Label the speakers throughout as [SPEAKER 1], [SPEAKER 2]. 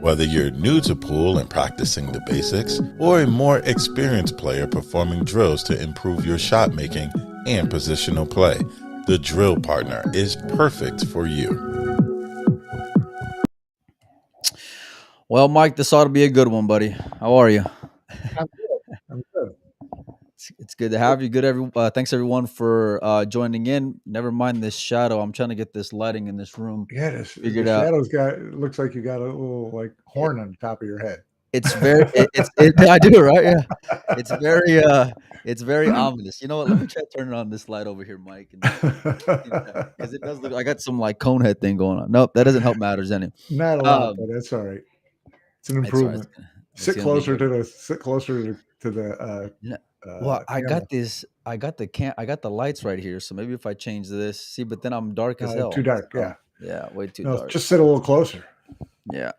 [SPEAKER 1] Whether you're new to pool and practicing the basics, or a more experienced player performing drills to improve your shot making and positional play, the Drill Partner is perfect for you.
[SPEAKER 2] Well, Mike, this ought to be a good one, buddy. How are you?
[SPEAKER 3] I'm good. I'm good.
[SPEAKER 2] It's good to have you. Thanks everyone for joining in. Never mind this shadow. I'm trying to get this lighting in this room
[SPEAKER 3] Yeah, the
[SPEAKER 2] figured out.
[SPEAKER 3] shadows it looks like you got a little like horn on the top of your head.
[SPEAKER 2] It's very. I do, right? Yeah. It's very. It's very ominous. You know what? Let me try turning on this light over here, Mike, because it does look. I got some like cone head thing going on. Nope, that doesn't help matters any.
[SPEAKER 3] Not a lot, but that's all right. It's an
[SPEAKER 2] It's all right.
[SPEAKER 3] improvement.
[SPEAKER 2] It's
[SPEAKER 3] Sit
[SPEAKER 2] gonna be
[SPEAKER 3] closer
[SPEAKER 2] good.
[SPEAKER 3] to the
[SPEAKER 2] Well, I
[SPEAKER 3] camera.
[SPEAKER 2] got this. I got the lights right here. So maybe if I change this, see, but then I'm dark as hell.
[SPEAKER 3] Too dark.
[SPEAKER 2] So,
[SPEAKER 3] Yeah.
[SPEAKER 2] yeah, way too
[SPEAKER 3] No,
[SPEAKER 2] dark.
[SPEAKER 3] just sit a little closer.
[SPEAKER 2] Yeah.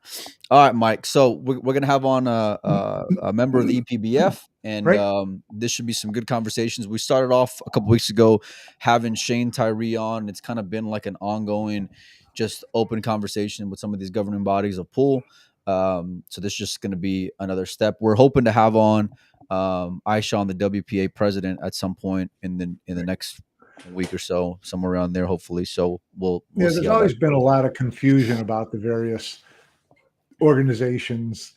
[SPEAKER 2] All right, Mike. So we're gonna have on a member of the EPBF, and
[SPEAKER 3] Right.
[SPEAKER 2] this should be some good conversations. We started off a couple weeks ago having Shane Tyree on. It's kind of been like an ongoing, just open conversation with some of these governing bodies of pool. So this is just going to be another step. We're hoping to have on Aisha, the WPA president, at some point in the next week or so, somewhere around there, hopefully. So we'll see
[SPEAKER 3] There's
[SPEAKER 2] how that
[SPEAKER 3] always been a
[SPEAKER 2] goes.
[SPEAKER 3] lot of confusion about the various organizations,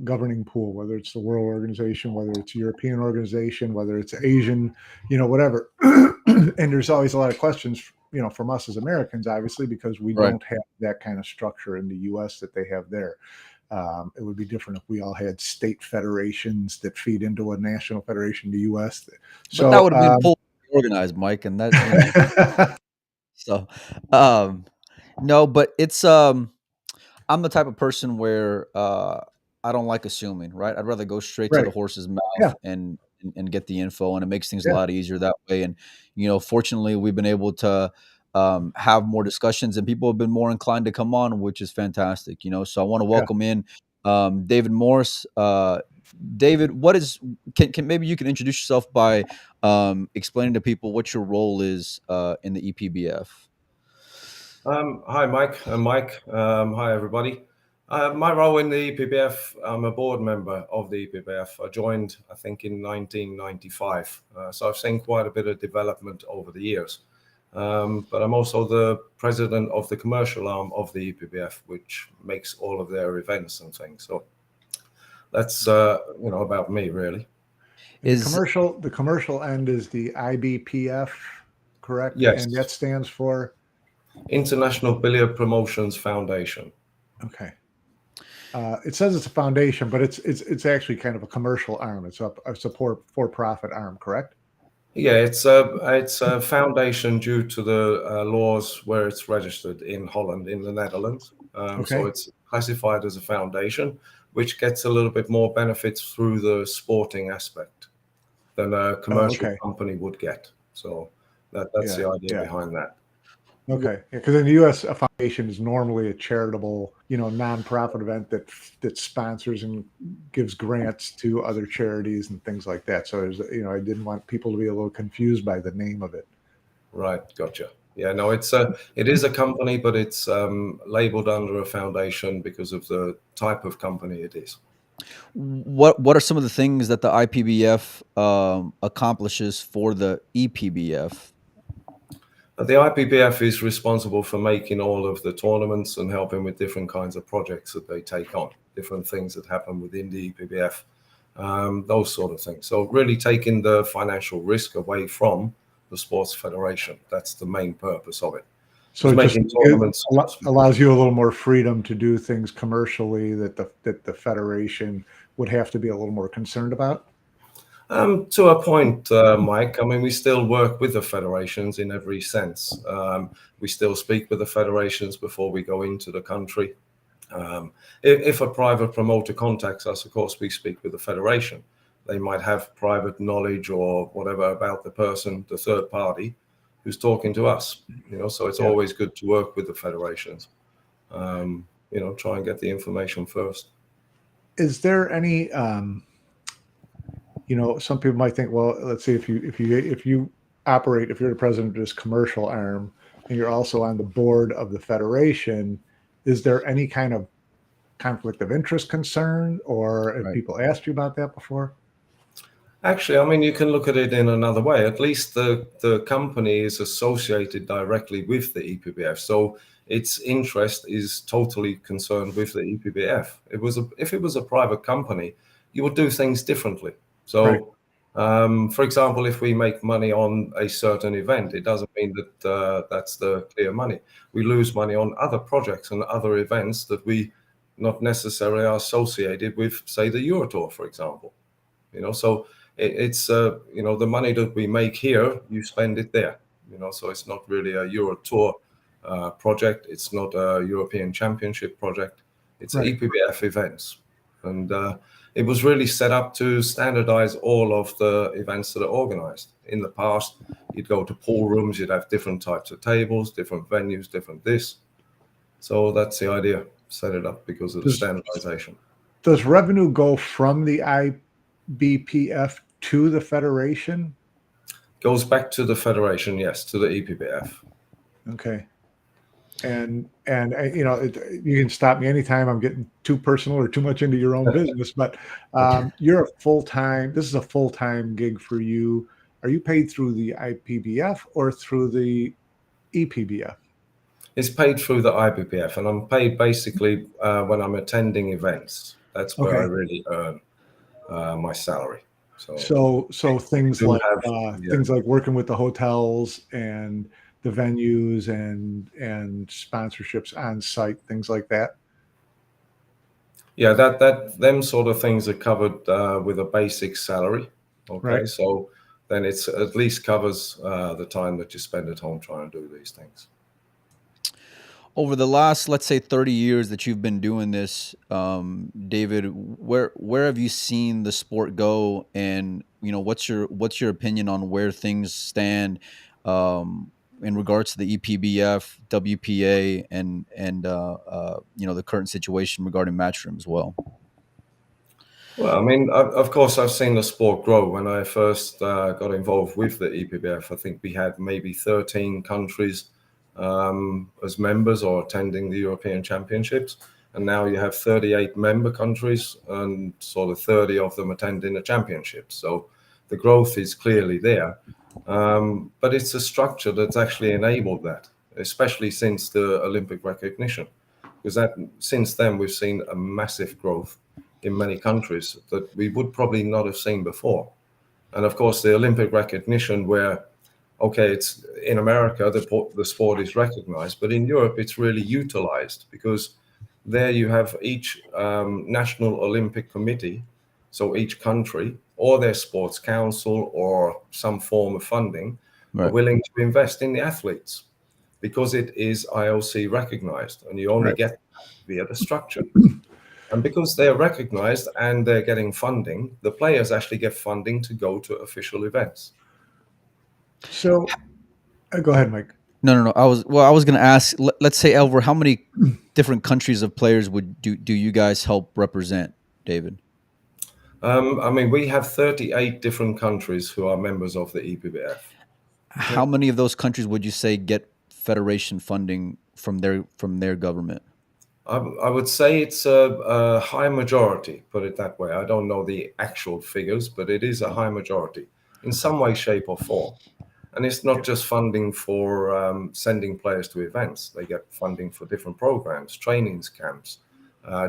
[SPEAKER 3] governing pool, whether it's the World Organization, whether it's European organization, whether it's Asian, whatever. And there's always a lot of questions, from us as Americans, obviously, because we
[SPEAKER 2] Right.
[SPEAKER 3] don't have that kind of structure in the US that they have there. It would be different if we all had state federations that feed into a national federation in the US.
[SPEAKER 2] But that would have been pool organized, Mike, and that so no, but it's I'm the type of person where I don't like assuming, right? I'd rather go straight to the
[SPEAKER 3] Right.
[SPEAKER 2] horse's
[SPEAKER 3] Yeah.
[SPEAKER 2] mouth and get the info, and it makes things a lot easier that way. And fortunately, we've been able to have more discussions, and people have been more inclined to come on, which is fantastic. So I want to welcome in David Morris. David, can maybe you can introduce yourself by explaining to people what your role is in the EPBF.
[SPEAKER 4] Hi, Mike. Mike. Hi, everybody. My role in the EPBF, I'm a board member of the EPBF. I joined, I think, in 1995. So I've seen quite a bit of development over the years. But I'm also the president of the commercial arm of the EPBF, which makes all of their events and things. So that's, about me, really.
[SPEAKER 3] The commercial end is the IBPF, correct?
[SPEAKER 4] Yes.
[SPEAKER 3] And that stands for?
[SPEAKER 4] International Billiard Promotions Foundation.
[SPEAKER 3] Okay. It says it's a foundation, but it's actually kind of a commercial arm. It's a for-profit arm, correct?
[SPEAKER 4] Yeah, it's a foundation due to the laws where it's registered in Holland, in the Netherlands. So it's classified as a foundation, which gets a little bit more benefits through the sporting aspect than a commercial company would get. So that's the idea behind that.
[SPEAKER 3] Okay, because in the U.S., a foundation is normally a charitable, nonprofit event that sponsors and gives grants to other charities and things like that. So there's, I didn't want people to be a little confused by the name of it.
[SPEAKER 4] Right, gotcha. Yeah, no, it is a company, but it's labeled under a foundation because of the type of company it is.
[SPEAKER 2] What are some of the things that the IPBF accomplishes for the EPBF?
[SPEAKER 4] The IPBF is responsible for making all of the tournaments and helping with different kinds of projects that they take on, different things that happen within the EPBF, those sort of things. So really taking the financial risk away from the sports federation. That's the main purpose of it.
[SPEAKER 3] So it making tournaments allows you a little more freedom to do things commercially that the federation would have to be a little more concerned about.
[SPEAKER 4] To a point, Mike. I mean, we still work with the federations in every sense. We still speak with the federations before we go into the country. If a private promoter contacts us, of course, we speak with the federation. They might have private knowledge or whatever about the person, the third party, who's talking to us. So it's always good to work with the federations. Try and get the information first.
[SPEAKER 3] Is there any? Some people might think, well, let's see, if you operate, if you're the president of this commercial arm and you're also on the board of the federation, is there any kind of conflict of interest concern, or have
[SPEAKER 2] Right.
[SPEAKER 3] people asked you about that before?
[SPEAKER 4] Actually, I mean, you can look at it in another way. At least the company is associated directly with the EPBF, so its interest is totally concerned with the EPBF. If it was a private company, you would do things differently. So,
[SPEAKER 3] Right.
[SPEAKER 4] for example, if we make money on a certain event, it doesn't mean that that's the clear money. We lose money on other projects and other events that we not necessarily are associated with, say, the Eurotour, for example. So it's the money that we make here, you spend it there. So it's not really a Euro Tour project. It's not a European Championship project. It's
[SPEAKER 3] Right.
[SPEAKER 4] EPBF events, and it was really set up to standardize all of the events that are organized. In the past, you'd go to pool rooms, you'd have different types of tables, different venues, different this. So that's the idea. Set it up because of the standardization.
[SPEAKER 3] Does revenue go from the IBPF to the federation?
[SPEAKER 4] Goes back to the federation, yes, to the EPBF.
[SPEAKER 3] Okay. And you can stop me anytime I'm getting too personal or too much into your own business, but you're this is a full-time gig for you. Are you paid through the IPBF or through the EPBF?
[SPEAKER 4] It's paid through the IBPF, and I'm paid basically when I'm attending events. That's where I really earn my salary.
[SPEAKER 3] So things like things like working with the hotels and the venues and sponsorships on site, things like that.
[SPEAKER 4] Yeah, them sort of things are covered with a basic salary. Okay,
[SPEAKER 3] Right.
[SPEAKER 4] so then it's at least covers the time that you spend at home trying to do these things.
[SPEAKER 2] Over the last, let's say, 30 years that you've been doing this, David, where have you seen the sport go, and what's your opinion on where things stand in regards to the EPBF, WPA, and the current situation regarding Matchroom as well?
[SPEAKER 4] Well, I mean, of course, I've seen the sport grow. When I first got involved with the EPBF, I think we had maybe 13 countries as members or attending the European Championships. And now you have 38 member countries and sort of 30 of them attending the championships. So the growth is clearly there. But it's a structure that's actually enabled that, especially since the Olympic recognition. Because since then, we've seen a massive growth in many countries that we would probably not have seen before. And of course, the Olympic recognition where, okay, it's in America, the sport is recognized, but in Europe, it's really utilized because there you have each national Olympic committee, so each country or their sports council or some form of funding are willing to invest in the athletes because it is IOC recognized, and you only get via the structure. And because they're recognized and they're getting funding, the players actually get funding to go to official events.
[SPEAKER 3] So go ahead, Mike.
[SPEAKER 2] No. I was going to ask, let's say, Elver, how many different countries of players do you guys help represent, David?
[SPEAKER 4] I mean, we have 38 different countries who are members of the EPBF.
[SPEAKER 2] How many of those countries would you say get federation funding from their government?
[SPEAKER 4] I would say it's a high majority, put it that way. I don't know the actual figures, but it is a high majority in some way, shape, or form. And it's not just funding for sending players to events. They get funding for different programs, trainings, camps,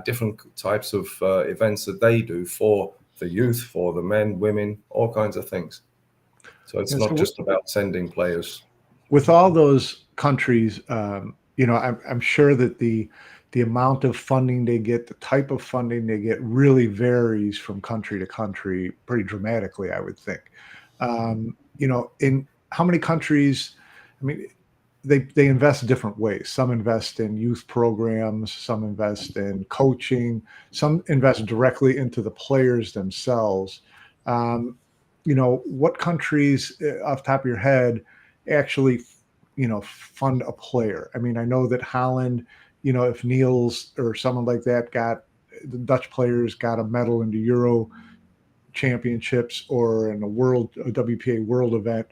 [SPEAKER 4] different types of events that they do for the youth, for the men, women, all kinds of things. So it's not just about sending players.
[SPEAKER 3] With all those countries, I'm sure that the amount of funding they get, the type of funding they get really varies from country to country pretty dramatically, I would think. In how many countries, I mean, they invest different ways. Some invest in youth programs, some invest in coaching, some invest directly into the players themselves. What countries off the top of your head actually, fund a player? I mean, I know that Holland, if Niels or someone like that the Dutch players got a medal in the Euro Championships or in a WPA World event,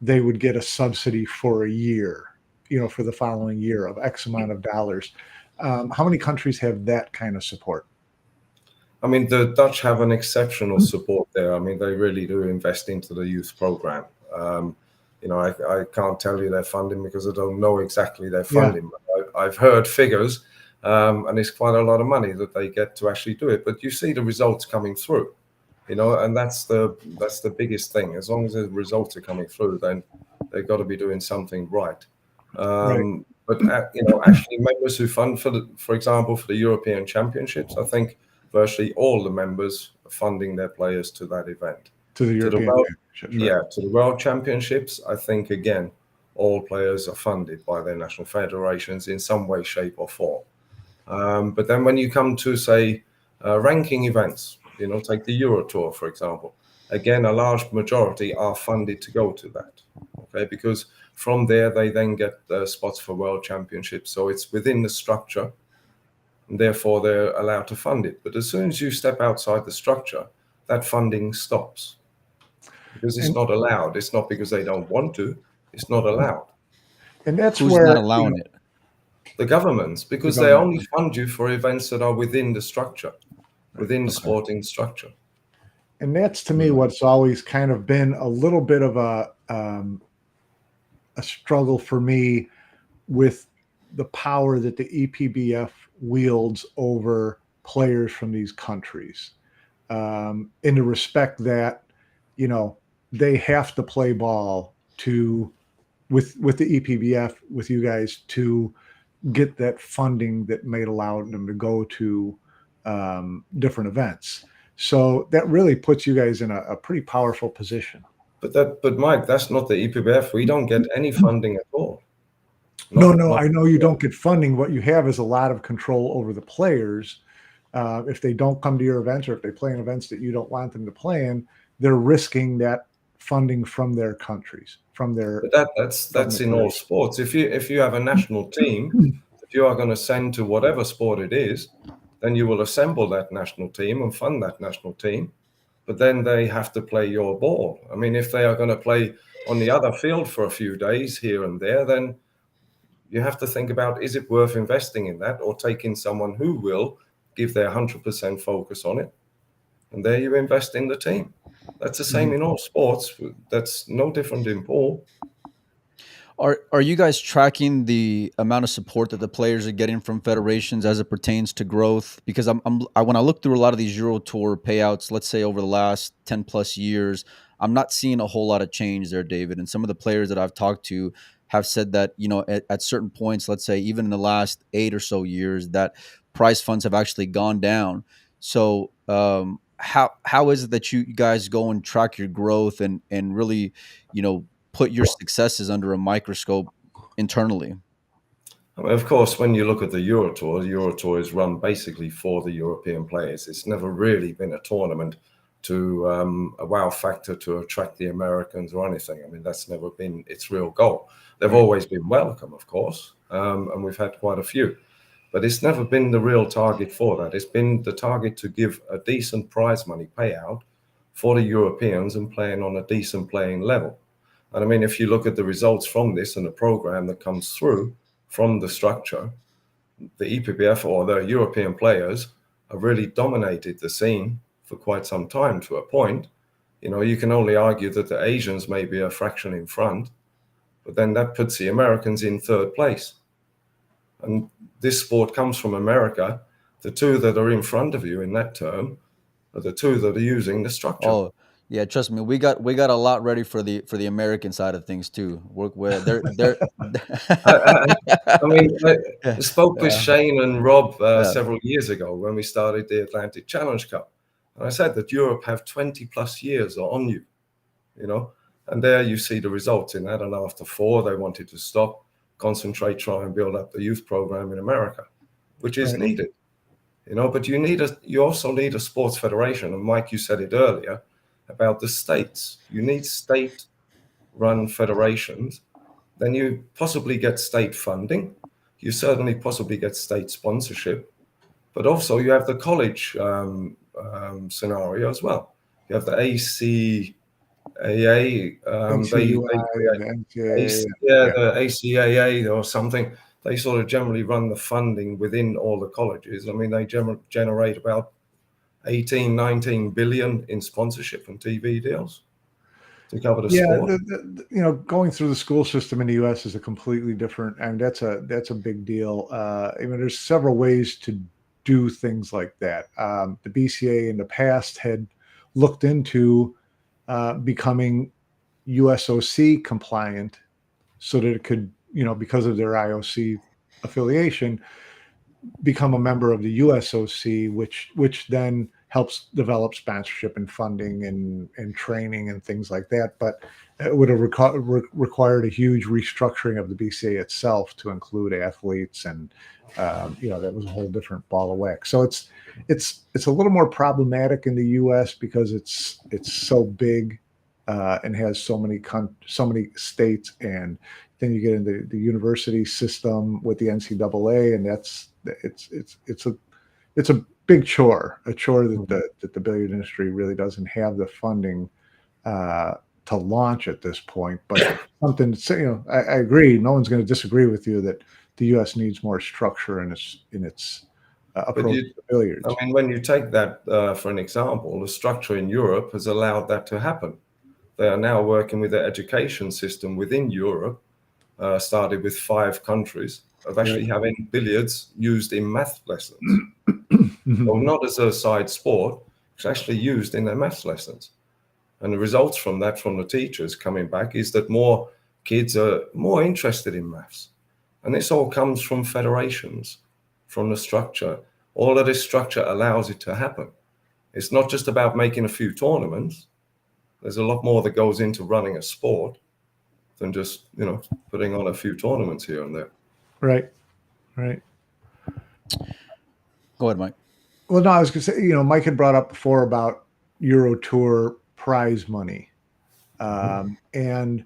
[SPEAKER 3] they would get a subsidy for a year, for the following year of X amount of dollars. How many countries have that kind of support?
[SPEAKER 4] I mean, the Dutch have an exceptional support there. I mean, they really do invest into the youth program. I can't tell you their funding because I don't know exactly their funding. Yeah. I've heard figures, and it's quite a lot of money that they get to actually do it. But you see the results coming through, and that's the biggest thing. As long as the results are coming through, then they've got to be doing something right.
[SPEAKER 3] Right.
[SPEAKER 4] But actually, members who fund for example, for the European Championships, I think virtually all the members are funding their players to that event.
[SPEAKER 3] To the European Championships, right?
[SPEAKER 4] Yeah, to the World Championships, I think, again, all players are funded by their national federations in some way, shape or form. But then when you come to, say, ranking events, take the Euro Tour, for example, again, a large majority are funded to go to that, okay? Because from there, they then get spots for World Championships. So it's within the structure, and therefore they're allowed to fund it. But as soon as you step outside the structure, that funding stops. Because it's not allowed. It's not because they don't want to. It's not allowed.
[SPEAKER 3] And that's
[SPEAKER 2] who's
[SPEAKER 3] where
[SPEAKER 2] not allowing it?
[SPEAKER 4] The governments, because they only fund you for events that are within the structure, within the sporting structure.
[SPEAKER 3] And that's, to me, what's always kind of been a little bit of a struggle for me with the power that the EPBF wields over players from these countries, in the respect that, they have to play ball with the EPBF, with you guys, to get that funding that may allow them to go to different events. So that really puts you guys in a pretty powerful position.
[SPEAKER 4] But Mike, that's not the EPBF. We don't get any funding at all.
[SPEAKER 3] No, I know you don't get funding. What you have is a lot of control over the players. If they don't come to your events, or if they play in events that you don't want them to play in, they're risking that funding from their countries, from their.
[SPEAKER 4] But that's in all sports. If you have a national team that you are going to send to whatever sport it is, then you will assemble that national team and fund that national team. But then they have to play your ball. I mean, if they are going to play on the other field for a few days here and there, then you have to think about, is it worth investing in that, or taking someone who will give their 100% focus on it? And there you invest in the team. That's the same in all sports. That's no different in pool.
[SPEAKER 2] Are you guys tracking the amount of support that the players are getting from federations as it pertains to growth? Because when I look through a lot of these Euro Tour payouts, let's say over the last 10 plus years, I'm not seeing a whole lot of change there, David. And some of the players that I've talked to have said that, at certain points, let's say even in the last 8 or so years, that prize funds have actually gone down. So how is it that you guys go and track your growth and really, put your successes under a microscope internally?
[SPEAKER 4] I mean, of course, when you look at the Euro Tour is run basically for the European players. It's never really been a tournament to a wow factor to attract the Americans or anything. I mean, that's never been its real goal. They've always been welcome, of course, and we've had quite a few. But it's never been the real target for that. It's been the target to give a decent prize money payout for the Europeans and playing on a decent playing level. And I mean, if you look at the results from this and the program that comes through from the structure, the EPBF or the European players have really dominated the scene for quite some time, to a point. You can only argue that the Asians may be a fraction in front, but then that puts the Americans in third place. And this sport comes from America. The two that are in front of you in that term are the two that are using the structure.
[SPEAKER 2] Oh, yeah, trust me, we got a lot ready for the American side of things too. They're
[SPEAKER 4] I mean, I spoke with Shane and Rob several years ago when we started the Atlantic Challenge Cup. And I said that Europe have 20 plus years on you, and there you see the results in that. And after 4, they wanted to stop, concentrate, try and build up the youth program in America, which is needed, but you also need a sports federation. And Mike, you said it earlier about the states. You need state-run federations. Then you possibly get state funding. You certainly possibly get state sponsorship, but also you have the college scenario as well. You have the ACAA, the ACAA or something. they sort of generally run the funding within all the colleges. I mean, they generate about 18, 19 billion in sponsorship and TV deals to cover the sport.
[SPEAKER 3] Going through the school system in the U.S. is a completely different, and that's a big deal. I mean, there's several ways to do things like that. The BCA in the past had looked into becoming USOC compliant so that it could, because of their IOC affiliation, become a member of the USOC, which then helps develop sponsorship and funding and training and things like that. But it would have required a huge restructuring of the BCA itself to include athletes, and that was a whole different ball of wax. So it's a little more problematic in the U.S. because it's so big and has so many states, and then you get into the university system with the NCAA, and it's a big chore, that the billiard industry really doesn't have the funding to launch at this point. But something, I agree. No one's going to disagree with you that the U.S. needs more structure in its approach to billiards.
[SPEAKER 4] I mean, when you take that for an example, the structure in Europe has allowed that to happen. They are now working with the education system within Europe, started with 5 countries, of actually having billiards used in math lessons. Well, not as a side sport, it's actually used in their math lessons. And the results from that, from the teachers coming back, is that more kids are more interested in maths. And this all comes from federations, from the structure. All of this structure allows it to happen. It's not just about making a few tournaments. There's a lot more that goes into running a sport than just, putting on a few tournaments here and there.
[SPEAKER 3] Right.
[SPEAKER 2] Go ahead, Mike.
[SPEAKER 3] Well, no, I was going to say, Mike had brought up before about Euro Tour prize money. And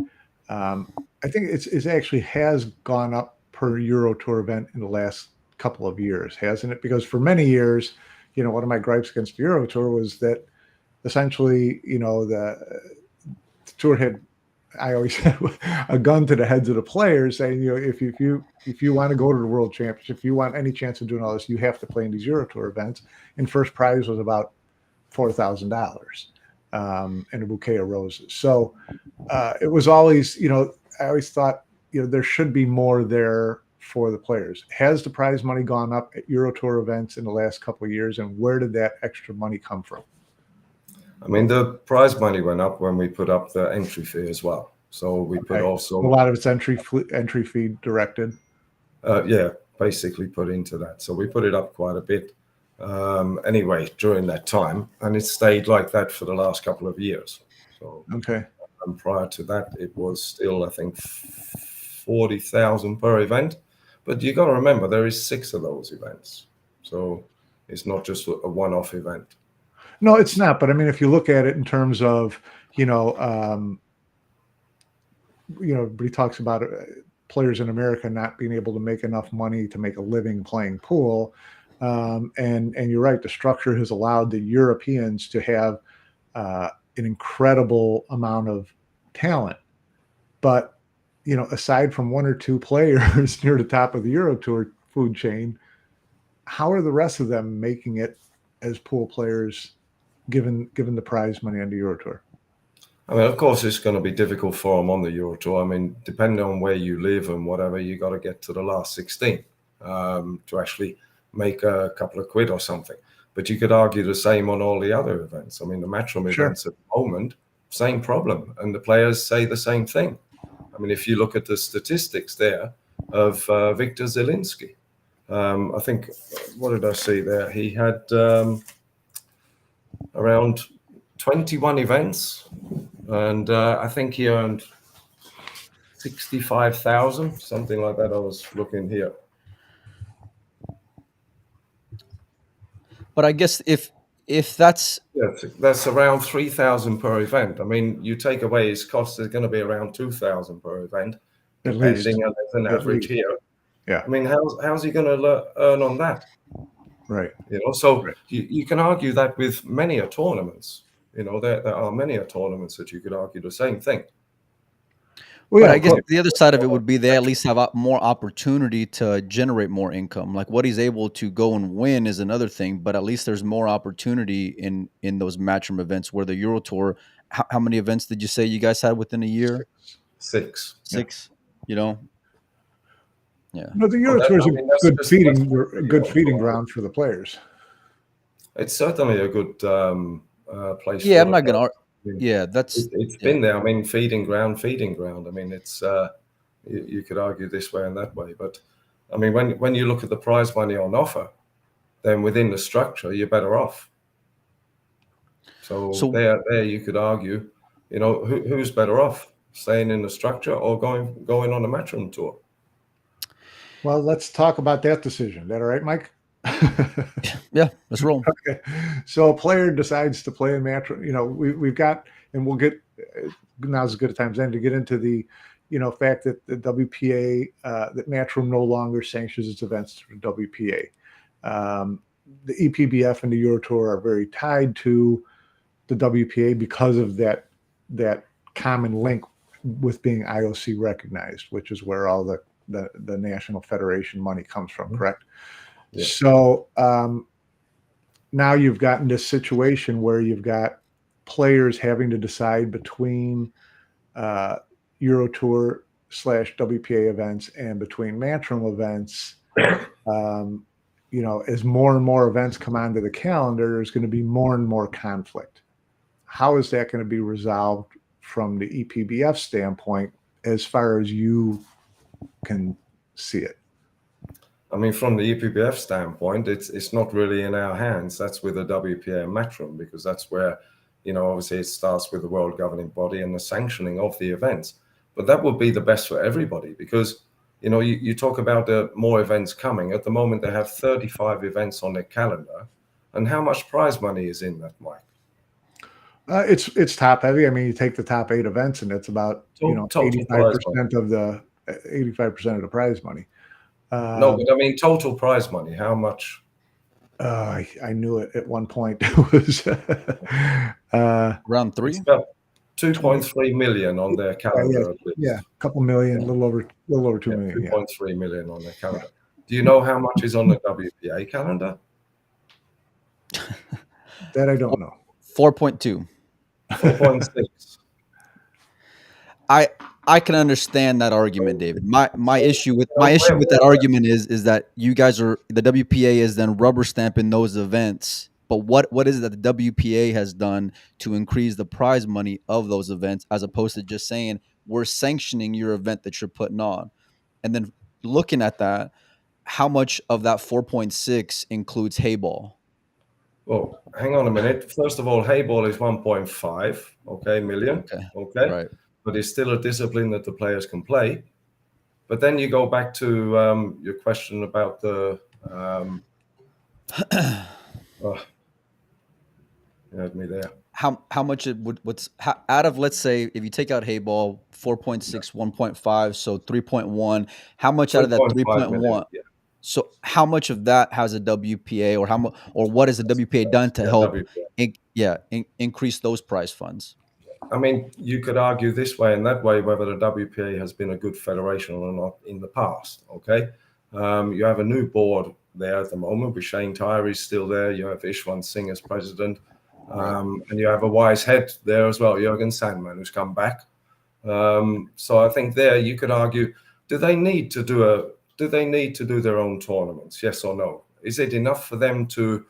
[SPEAKER 3] I think it's actually has gone up per Euro Tour event in the last couple of years, hasn't it? Because for many years, one of my gripes against the Euro Tour was that essentially, the tour had, I always had a gun to the heads of the players saying, if you want to go to the World Championship, if you want any chance of doing all this, you have to play in these Euro Tour events. And first prize was about $4,000 and a bouquet of roses. So it was always, I always thought, there should be more there for the players. Has the prize money gone up at Euro Tour events in the last couple of years, and where did that extra money come from?
[SPEAKER 4] I mean, the prize money went up when we put up the entry fee as well. So we put also
[SPEAKER 3] a lot of it's entry fee directed.
[SPEAKER 4] Basically put into that. So we put it up quite a bit anyway during that time, and it stayed like that for the last couple of years. So and prior to that, it was still, I think, 40,000 per event. But you got to remember, there is 6 of those events, so it's not just a one-off event.
[SPEAKER 3] No, it's not. But I mean, if you look at it in terms of, everybody talks about players in America not being able to make enough money to make a living playing pool. And you're right. The structure has allowed the Europeans to have an incredible amount of talent. But, aside from 1 or 2 players near the top of the Euro Tour food chain, how are the rest of them making it as pool players, given the prize money on the Euro Tour?
[SPEAKER 4] I mean, of course, it's going to be difficult for them on the Euro Tour. I mean, depending on where you live and whatever, you got to get to the last 16 to actually make a couple of quid or something. But you could argue the same on all the other events. I mean, the Matchroom events at the moment, same problem. And the players say the same thing. I mean, if you look at the statistics there of Victor Zielinski, I think, what did I see there? He had around 21 events, and I think he earned 65,000, something like that. I was looking here.
[SPEAKER 2] But I guess if that's
[SPEAKER 4] around 3,000 per event. I mean, you take away his costs, there's going to be around 2,000 per event, depending on an average here.
[SPEAKER 3] Yeah.
[SPEAKER 4] I mean, how's he going to earn on that?
[SPEAKER 3] Right.
[SPEAKER 4] So you can argue that with many tournaments. There are many tournaments that you could argue the same thing.
[SPEAKER 3] Well,
[SPEAKER 2] But
[SPEAKER 3] yeah,
[SPEAKER 2] I
[SPEAKER 3] of
[SPEAKER 2] guess
[SPEAKER 3] course.
[SPEAKER 2] the other side of it would be they at least have more opportunity to generate more income. Like what he's able to go and win is another thing, but at least there's more opportunity in those matchroom events where the Euro Tour. How many events did you say you guys had within a year?
[SPEAKER 4] 6.
[SPEAKER 2] 6. You know, yeah.
[SPEAKER 3] No, the
[SPEAKER 4] Well,
[SPEAKER 3] Euro Tour is a
[SPEAKER 4] that's
[SPEAKER 3] good
[SPEAKER 4] just that's
[SPEAKER 3] good feeding ground for the players.
[SPEAKER 4] It's certainly a good place
[SPEAKER 2] Yeah,
[SPEAKER 4] for
[SPEAKER 2] I'm
[SPEAKER 4] the
[SPEAKER 2] not gonna.
[SPEAKER 4] players. I mean,
[SPEAKER 2] Yeah, that's
[SPEAKER 4] it's
[SPEAKER 2] yeah.
[SPEAKER 4] been there. I mean, feeding ground. I mean, it's you could argue this way and that way, but I mean, when you look at the prize money on offer, then within the structure, you're better off. So
[SPEAKER 2] So
[SPEAKER 4] there you could argue, who's better off, staying in the structure or going on a matchroom tour?
[SPEAKER 3] Well, let's talk about that decision. Is that all right, Mike?
[SPEAKER 2] yeah, let's roll.
[SPEAKER 3] Okay. So a player decides to play in matchroom. We've got, and we'll get, now's as good a time as any to get into the, fact that the WPA, that matchroom no longer sanctions its events through WPA. The EPBF and the Euro Tour are very tied to the WPA because of that common link with being IOC recognized, which is where all the national federation money comes from, correct? Yeah. So now you've gotten this situation where you've got players having to decide between Euro Tour / WPA events and between matchroom events. As more and more events come onto the calendar, there's going to be more and more conflict. How is that going to be resolved from the EPBF standpoint as far as you can see it?
[SPEAKER 4] I mean, from the EPBF standpoint, it's not really in our hands. That's with the WPA and matchroom, because that's where, obviously it starts with the world governing body and the sanctioning of the events. But that would be the best for everybody, because, you talk about the more events coming. At the moment, they have 35 events on their calendar. And how much prize money is in that, Mike?
[SPEAKER 3] It's top heavy. I mean, you take the top 8 events, and it's about 85% of the 85% of the prize money.
[SPEAKER 4] No, but I mean total prize money. How much?
[SPEAKER 3] I knew it at one point. It was
[SPEAKER 2] round 3.
[SPEAKER 4] It's about 2.3 million on their calendar.
[SPEAKER 3] Yeah, a couple million, a little over 2 million.
[SPEAKER 4] 2.3 million on their calendar. Do you know how much is on the WPA calendar?
[SPEAKER 3] That I don't know.
[SPEAKER 2] 4.2.
[SPEAKER 4] 4.6.
[SPEAKER 2] I can understand that argument, David. My issue with that argument is that you guys are, the WPA is then rubber stamping those events. But what is it that the WPA has done to increase the prize money of those events, as opposed to just saying we're sanctioning your event that you're putting on? And then looking at that, how much of that 4.6 includes hayball?
[SPEAKER 4] Well, hang on a minute. First of all, hayball is 1.5 million. Okay.
[SPEAKER 2] Right.
[SPEAKER 4] But it's still a discipline that the players can play. But then you go back to your question about the you had me there.
[SPEAKER 2] How much it would out of, let's say, if you take out hayball, 4.6, 1.5, so 3.1. How much out of that 3.1?
[SPEAKER 4] Yeah.
[SPEAKER 2] So how much of that has a WPA, or what has the WPA done to help increase those prize funds?
[SPEAKER 4] I mean, you could argue this way and that way whether the WPA has been a good federation or not in the past. Okay, you have a new board there at the moment with Shane Tyree still there. You have Ishwan Singh as president, and you have a wise head there as well, Jürgen Sandman, who's come back. So I think there you could argue: do they need to do their own tournaments? Yes or no? Is it enough for them to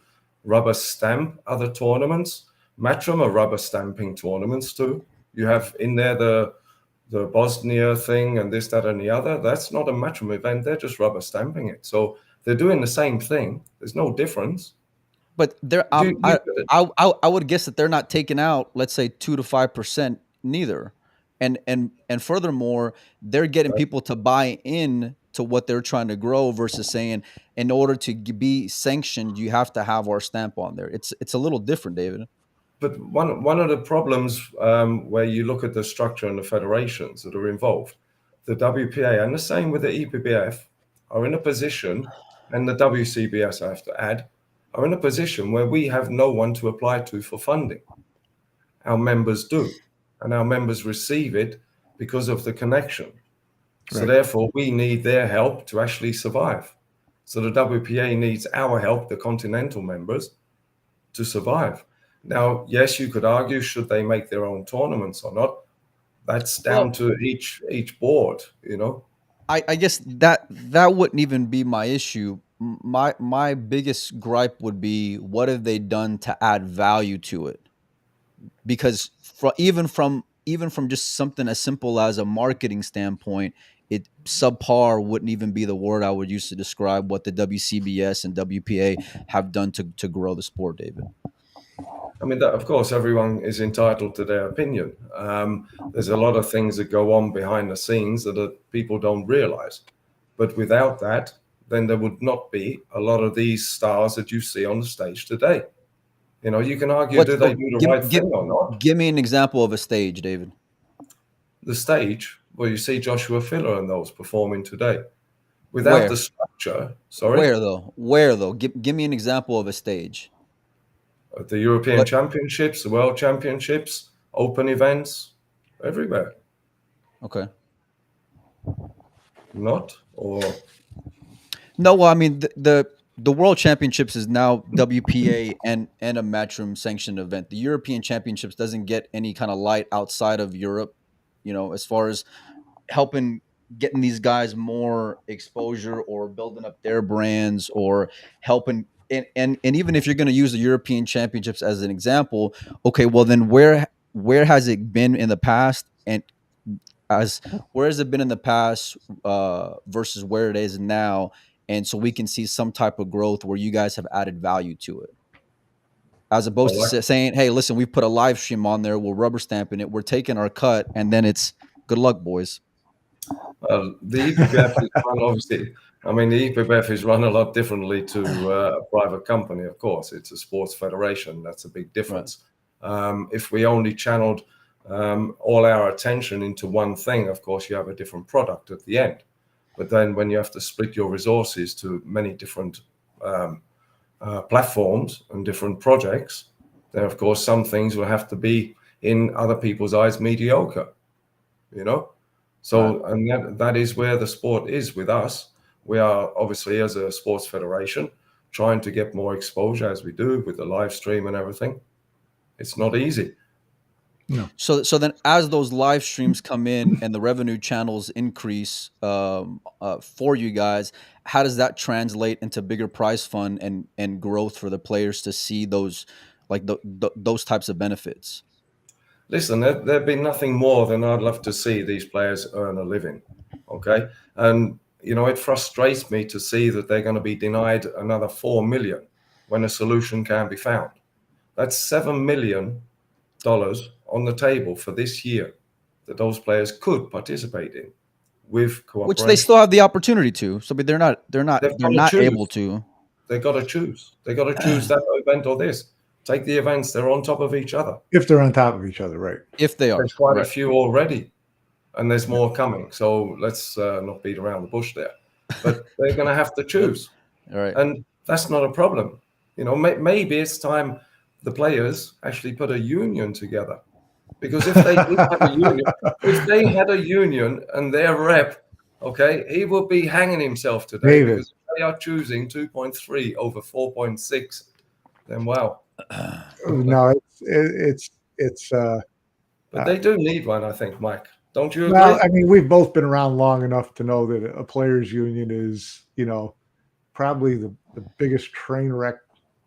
[SPEAKER 4] rubber stamp other tournaments? Matchroom are rubber stamping tournaments too. You have in there the Bosnia thing and this, that, and the other. That's not a matchroom event. They're just rubber stamping it. So they're doing the same thing. There's no difference.
[SPEAKER 2] But I would guess that they're not taking out, let's say, 2 to 5% neither. And furthermore, they're getting people to buy in to what they're trying to grow versus saying, in order to be sanctioned, you have to have our stamp on there. It's a little different, David.
[SPEAKER 4] But one of the problems where you look at the structure and the federations that are involved, the WPA and the same with the EPBF are in a position, and the WCBS, I have to add, are in a position where we have no one to apply to for funding. Our members do, and our members receive it because of the connection. So
[SPEAKER 3] Right.
[SPEAKER 4] therefore, we need their help to actually survive. So the WPA needs our help, the continental members, to survive. Now, yes, you could argue, should they make their own tournaments or not? That's down to each board, you know.
[SPEAKER 2] I guess that wouldn't even be my issue. My biggest gripe would be, what have they done to add value to it? Because even from just something as simple as a marketing standpoint, it subpar wouldn't even be the word I would use to describe what the WCBS and WPA have done to grow the sport, David.
[SPEAKER 4] I mean, of course, everyone is entitled to their opinion. There's a lot of things that go on behind the scenes that people don't realize. But without that, then there would not be a lot of these stars that you see on the stage today. You know, you can argue, do they do the right thing or not?
[SPEAKER 2] Give me an example of a stage, David.
[SPEAKER 4] The stage where you see Joshua Filler and those performing today. Without the structure, sorry?
[SPEAKER 2] Where though? Give me an example of a stage.
[SPEAKER 4] The European Championships, the World Championships, open events, everywhere.
[SPEAKER 2] Okay.
[SPEAKER 4] Not? Or
[SPEAKER 2] no, well, I mean the World Championships is now WPA and a Matchroom sanctioned event. The European Championships doesn't get any kind of light outside of Europe, you know, as far as helping getting these guys more exposure or building up their brands or helping. And even if you're going to use the European Championships as an example, okay, well then where has it been in the past, and where has it been in the past versus where it is now, and so we can see some type of growth where you guys have added value to it, as opposed to saying, hey, listen, we put a live stream on there, we're rubber stamping it, we're taking our cut, and then it's good luck, boys.
[SPEAKER 4] The EPBF is run, obviously. I mean, the EPBF is run a lot differently to a private company, of course. It's a sports federation. That's a big difference. Right. If we only channeled all our attention into one thing, of course, you have a different product at the end. But then when you have to split your resources to many different platforms and different projects, then, of course, some things will have to be, in other people's eyes, mediocre, you know? So, and that is where the sport is with us. We are obviously, as a sports federation, trying to get more exposure as we do with the live stream and everything. It's not easy.
[SPEAKER 2] No. So then as those live streams come in and the revenue channels increase for you guys, how does that translate into bigger prize fund and growth for the players to see those, like those types of benefits?
[SPEAKER 4] Listen, there'd be nothing more than I'd love to see these players earn a living, okay? And, you know, it frustrates me to see that they're going to be denied another $4 million when a solution can be found. That's $7 million on the table for this year that those players could participate in with cooperation.
[SPEAKER 2] Which they still have the opportunity to. So, but they're not able to.
[SPEAKER 4] They got to choose. They got to choose that event or this. Take the events, they're on top of each other.
[SPEAKER 3] If they're on top of each other, right.
[SPEAKER 2] If they are.
[SPEAKER 4] There's quite a few already, and there's more coming. So let's not beat around the bush there. But they're going to have to choose.
[SPEAKER 2] All right.
[SPEAKER 4] And that's not a problem. You know, maybe it's time the players actually put a union together. Because if they did have a union, if they had a union and their rep, okay, he would be hanging himself today.
[SPEAKER 3] David.
[SPEAKER 4] Because if they are choosing 2.3 over 4.6, then wow.
[SPEAKER 3] No, it's
[SPEAKER 4] but they do need one, I think, Mike. Don't you agree?
[SPEAKER 3] Well, I mean, we've both been around long enough to know that a players' union is, you know, probably the biggest train wreck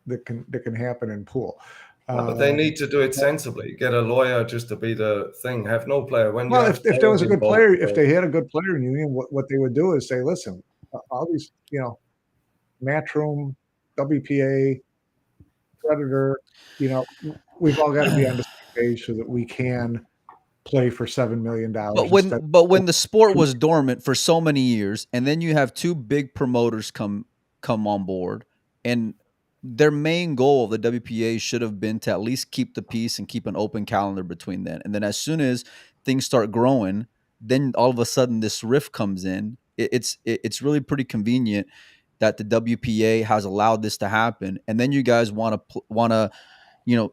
[SPEAKER 3] that can happen in pool.
[SPEAKER 4] But they need to do it sensibly. Get a lawyer just to be the thing. Have no player.
[SPEAKER 3] Well, if there was a good player, if they had a good player union, what they would do is say, listen, all these, you know, Matchroom, WPA, Predator, you know, we've all got to be on the same page so that we can play for $7 million.
[SPEAKER 2] But when the sport was dormant for so many years, and then you have two big promoters come on board, and their main goal of the WPA should have been to at least keep the peace and keep an open calendar between them. And then as soon as things start growing, then all of a sudden this rift comes in. It's really pretty convenient that the WPA has allowed this to happen, and then you guys want to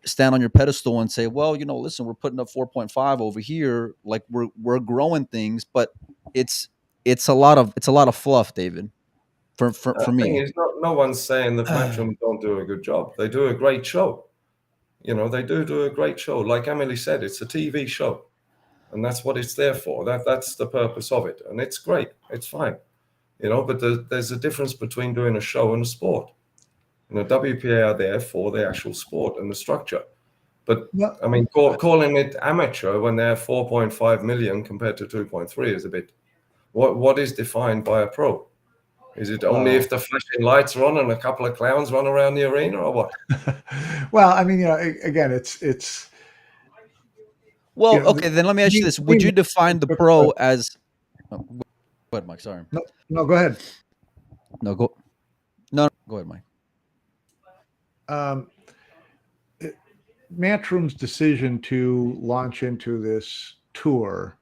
[SPEAKER 2] stand on your pedestal and say, well, listen, we're putting up 4.5 over here, like we're growing things, but it's a lot of fluff, David. For
[SPEAKER 4] The
[SPEAKER 2] me,
[SPEAKER 4] thing is, no one's saying that Matchroom don't do a good job. They do a great show. They do a great show. Like Emily said, it's a TV show, and that's what it's there for. That's the purpose of it, and it's great. It's fine, But there's a difference between doing a show and a sport. The WPA are there for the actual sport and the structure. But I mean, calling it amateur when they're 4.5 million compared to 2.3 is a bit. What is defined by a pro? Is it only if the flashing lights are on and a couple of clowns run around the arena, or what?
[SPEAKER 3] Well, I mean, again, it's.
[SPEAKER 2] Well, okay, then let me ask you this: would you define the pro as? Oh, go ahead, Mike. Sorry.
[SPEAKER 3] No, go ahead.
[SPEAKER 2] No, go ahead, Mike.
[SPEAKER 3] Matchroom's decision to launch into this tour,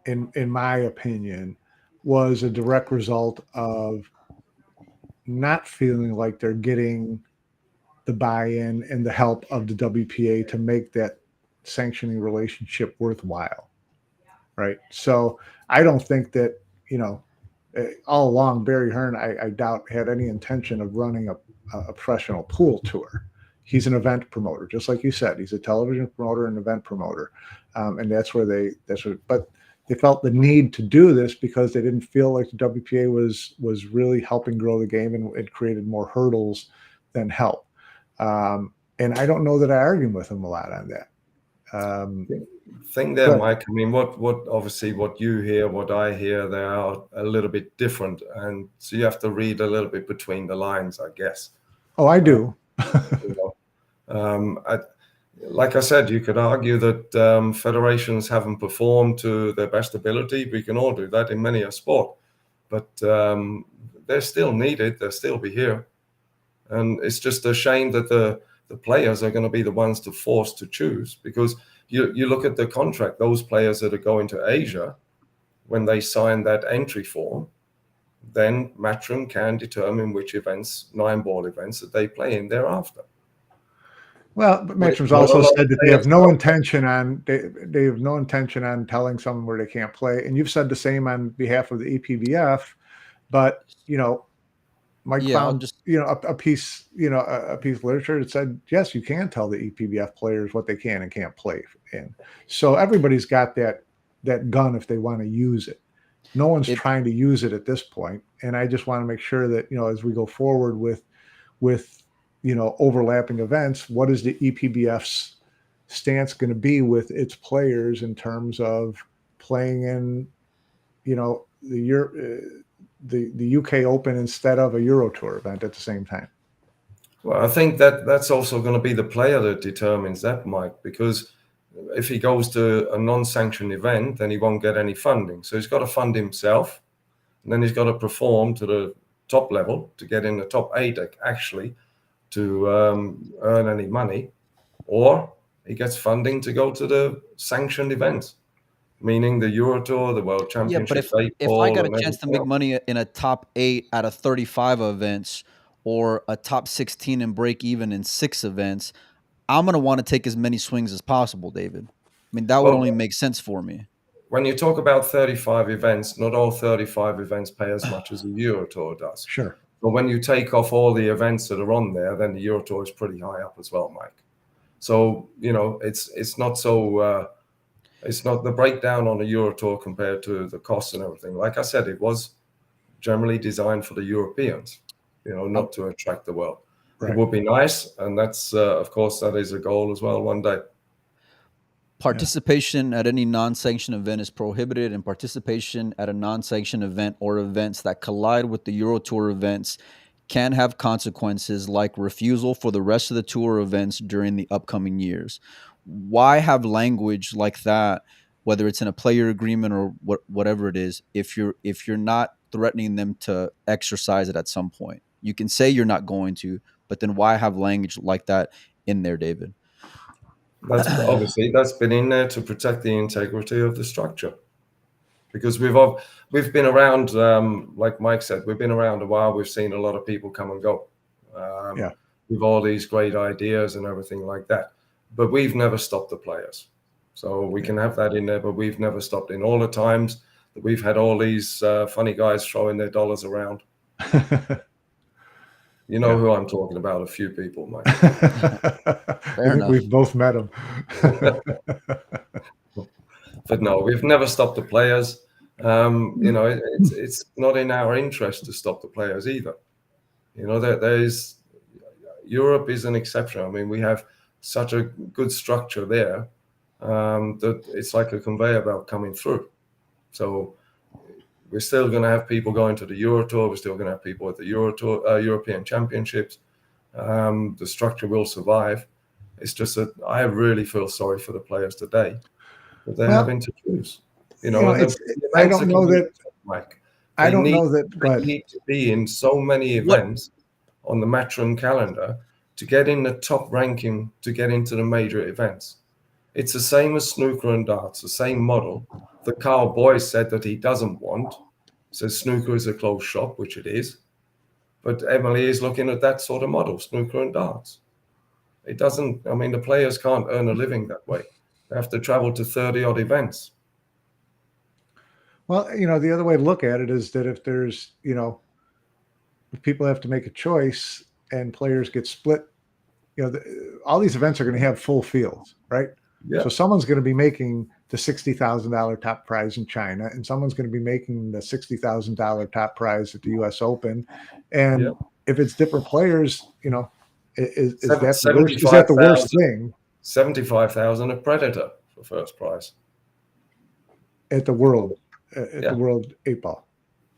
[SPEAKER 3] in my opinion, was a direct result of not feeling like they're getting the buy-in and the help of the WPA to make that sanctioning relationship worthwhile, right? So I don't think that, all along Barry Hearn, I doubt, had any intention of running a professional pool tour. He's an event promoter, just like you said. He's a television promoter and event promoter, and but they felt the need to do this because they didn't feel like the WPA was really helping grow the game, and it created more hurdles than help. And I don't know that I argue with him a lot on that.
[SPEAKER 4] Thing there, Mike. I mean, what obviously what you hear, what I hear, they are a little bit different, and so you have to read a little bit between the lines, I guess.
[SPEAKER 3] Oh, I do.
[SPEAKER 4] Like I said, you could argue that federations haven't performed to their best ability. We can all do that in many a sport, but they're still needed. They'll still be here, and it's just a shame that the players are going to be the ones to force to choose, because you look at the contract, those players that are going to Asia, when they sign that entry form, then Matchroom can determine which events, 9-ball events, that they play in thereafter.
[SPEAKER 3] Well, but Matchroom's also said that they have no intention on they have no intention on telling someone where they can't play, and you've said the same on behalf of the EPBF. But Mike found a piece of literature that said yes, you can tell the EPBF players what they can and can't play in. So everybody's got that gun if they want to use it. No one's trying to use it at this point, and I just want to make sure that as we go forward with overlapping events, what is the EPBF's stance going to be with its players in terms of playing in the UK Open instead of a Euro Tour event at the same time?
[SPEAKER 4] Well, I think that's also going to be the player that determines that, Mike, because if he goes to a non-sanctioned event, then he won't get any funding. So he's got to fund himself, and then he's got to perform to the top level to get in the top 8, actually, to earn any money, or he gets funding to go to the sanctioned events, meaning the Euro Tour, the World Championship.
[SPEAKER 2] Yeah, but if I got a chance to make money in a top 8 out of 35 events, or a top 16 and break even in 6 events, I'm going to want to take as many swings as possible, David. I mean, that would only make sense for me.
[SPEAKER 4] When you talk about 35 events, not all 35 events pay as much as a Euro Tour does.
[SPEAKER 3] Sure.
[SPEAKER 4] But when you take off all the events that are on there, then the Euro Tour is pretty high up as well, Mike. So, it's not so... it's not the breakdown on a Euro Tour compared to the costs and everything. Like I said, it was generally designed for the Europeans, not to attract the world. Right. It would be nice, and that's, of course, that is a goal as well one day.
[SPEAKER 2] Participation at any non-sanctioned event is prohibited, and participation at a non-sanctioned event or events that collide with the Euro Tour events can have consequences like refusal for the rest of the tour events during the upcoming years. Why have language like that, whether it's in a player agreement or whatever it is, if you're not threatening them to exercise it at some point? You can say you're not going to, but then why have language like that in there, David?
[SPEAKER 4] That's been in there to protect the integrity of the structure, because we've been around, like Mike said, we've been around a while. We've seen a lot of people come and go. with all these great ideas and everything like that. But we've never stopped the players. So we can have that in there, but we've never stopped in all the times that we've had all these funny guys throwing their dollars around. You know who I'm talking about, a few people, Mike.
[SPEAKER 3] I think we've both met them.
[SPEAKER 4] But no, we've never stopped the players. You know, it's not in our interest to stop the players either. You know, Europe is an exception. I mean, we have such a good structure there that it's like a conveyor belt coming through. So we're still going to have people going to the Euro Tour. We're still going to have people at the Euro Tour, European Championships. The structure will survive. It's just that I really feel sorry for the players today that they're having to choose. You know,
[SPEAKER 3] I don't know that,
[SPEAKER 4] Mike.
[SPEAKER 3] I don't know that.
[SPEAKER 4] They need to be in so many events on the Matchroom calendar to get in the top ranking to get into the major events. It's the same as snooker and darts, the same model that Carl Boyce said that he doesn't want. Says snooker is a closed shop, which it is. But Emily is looking at that sort of model, snooker and darts. It doesn't, I mean, the players can't earn a living that way. They have to travel to 30-odd events.
[SPEAKER 3] Well, you know, the other way to look at it is that if there's, you know, if people have to make a choice and players get split, you know, all these events are going to have full fields, right? Yeah. So someone's going to be making the $60,000 top prize in China, and someone's going to be making the $60,000 top prize at the U.S. Open. And if it's different players, you know, is that the worst thing?
[SPEAKER 4] 75,000 a Predator for first prize
[SPEAKER 3] at the World the World 8-ball.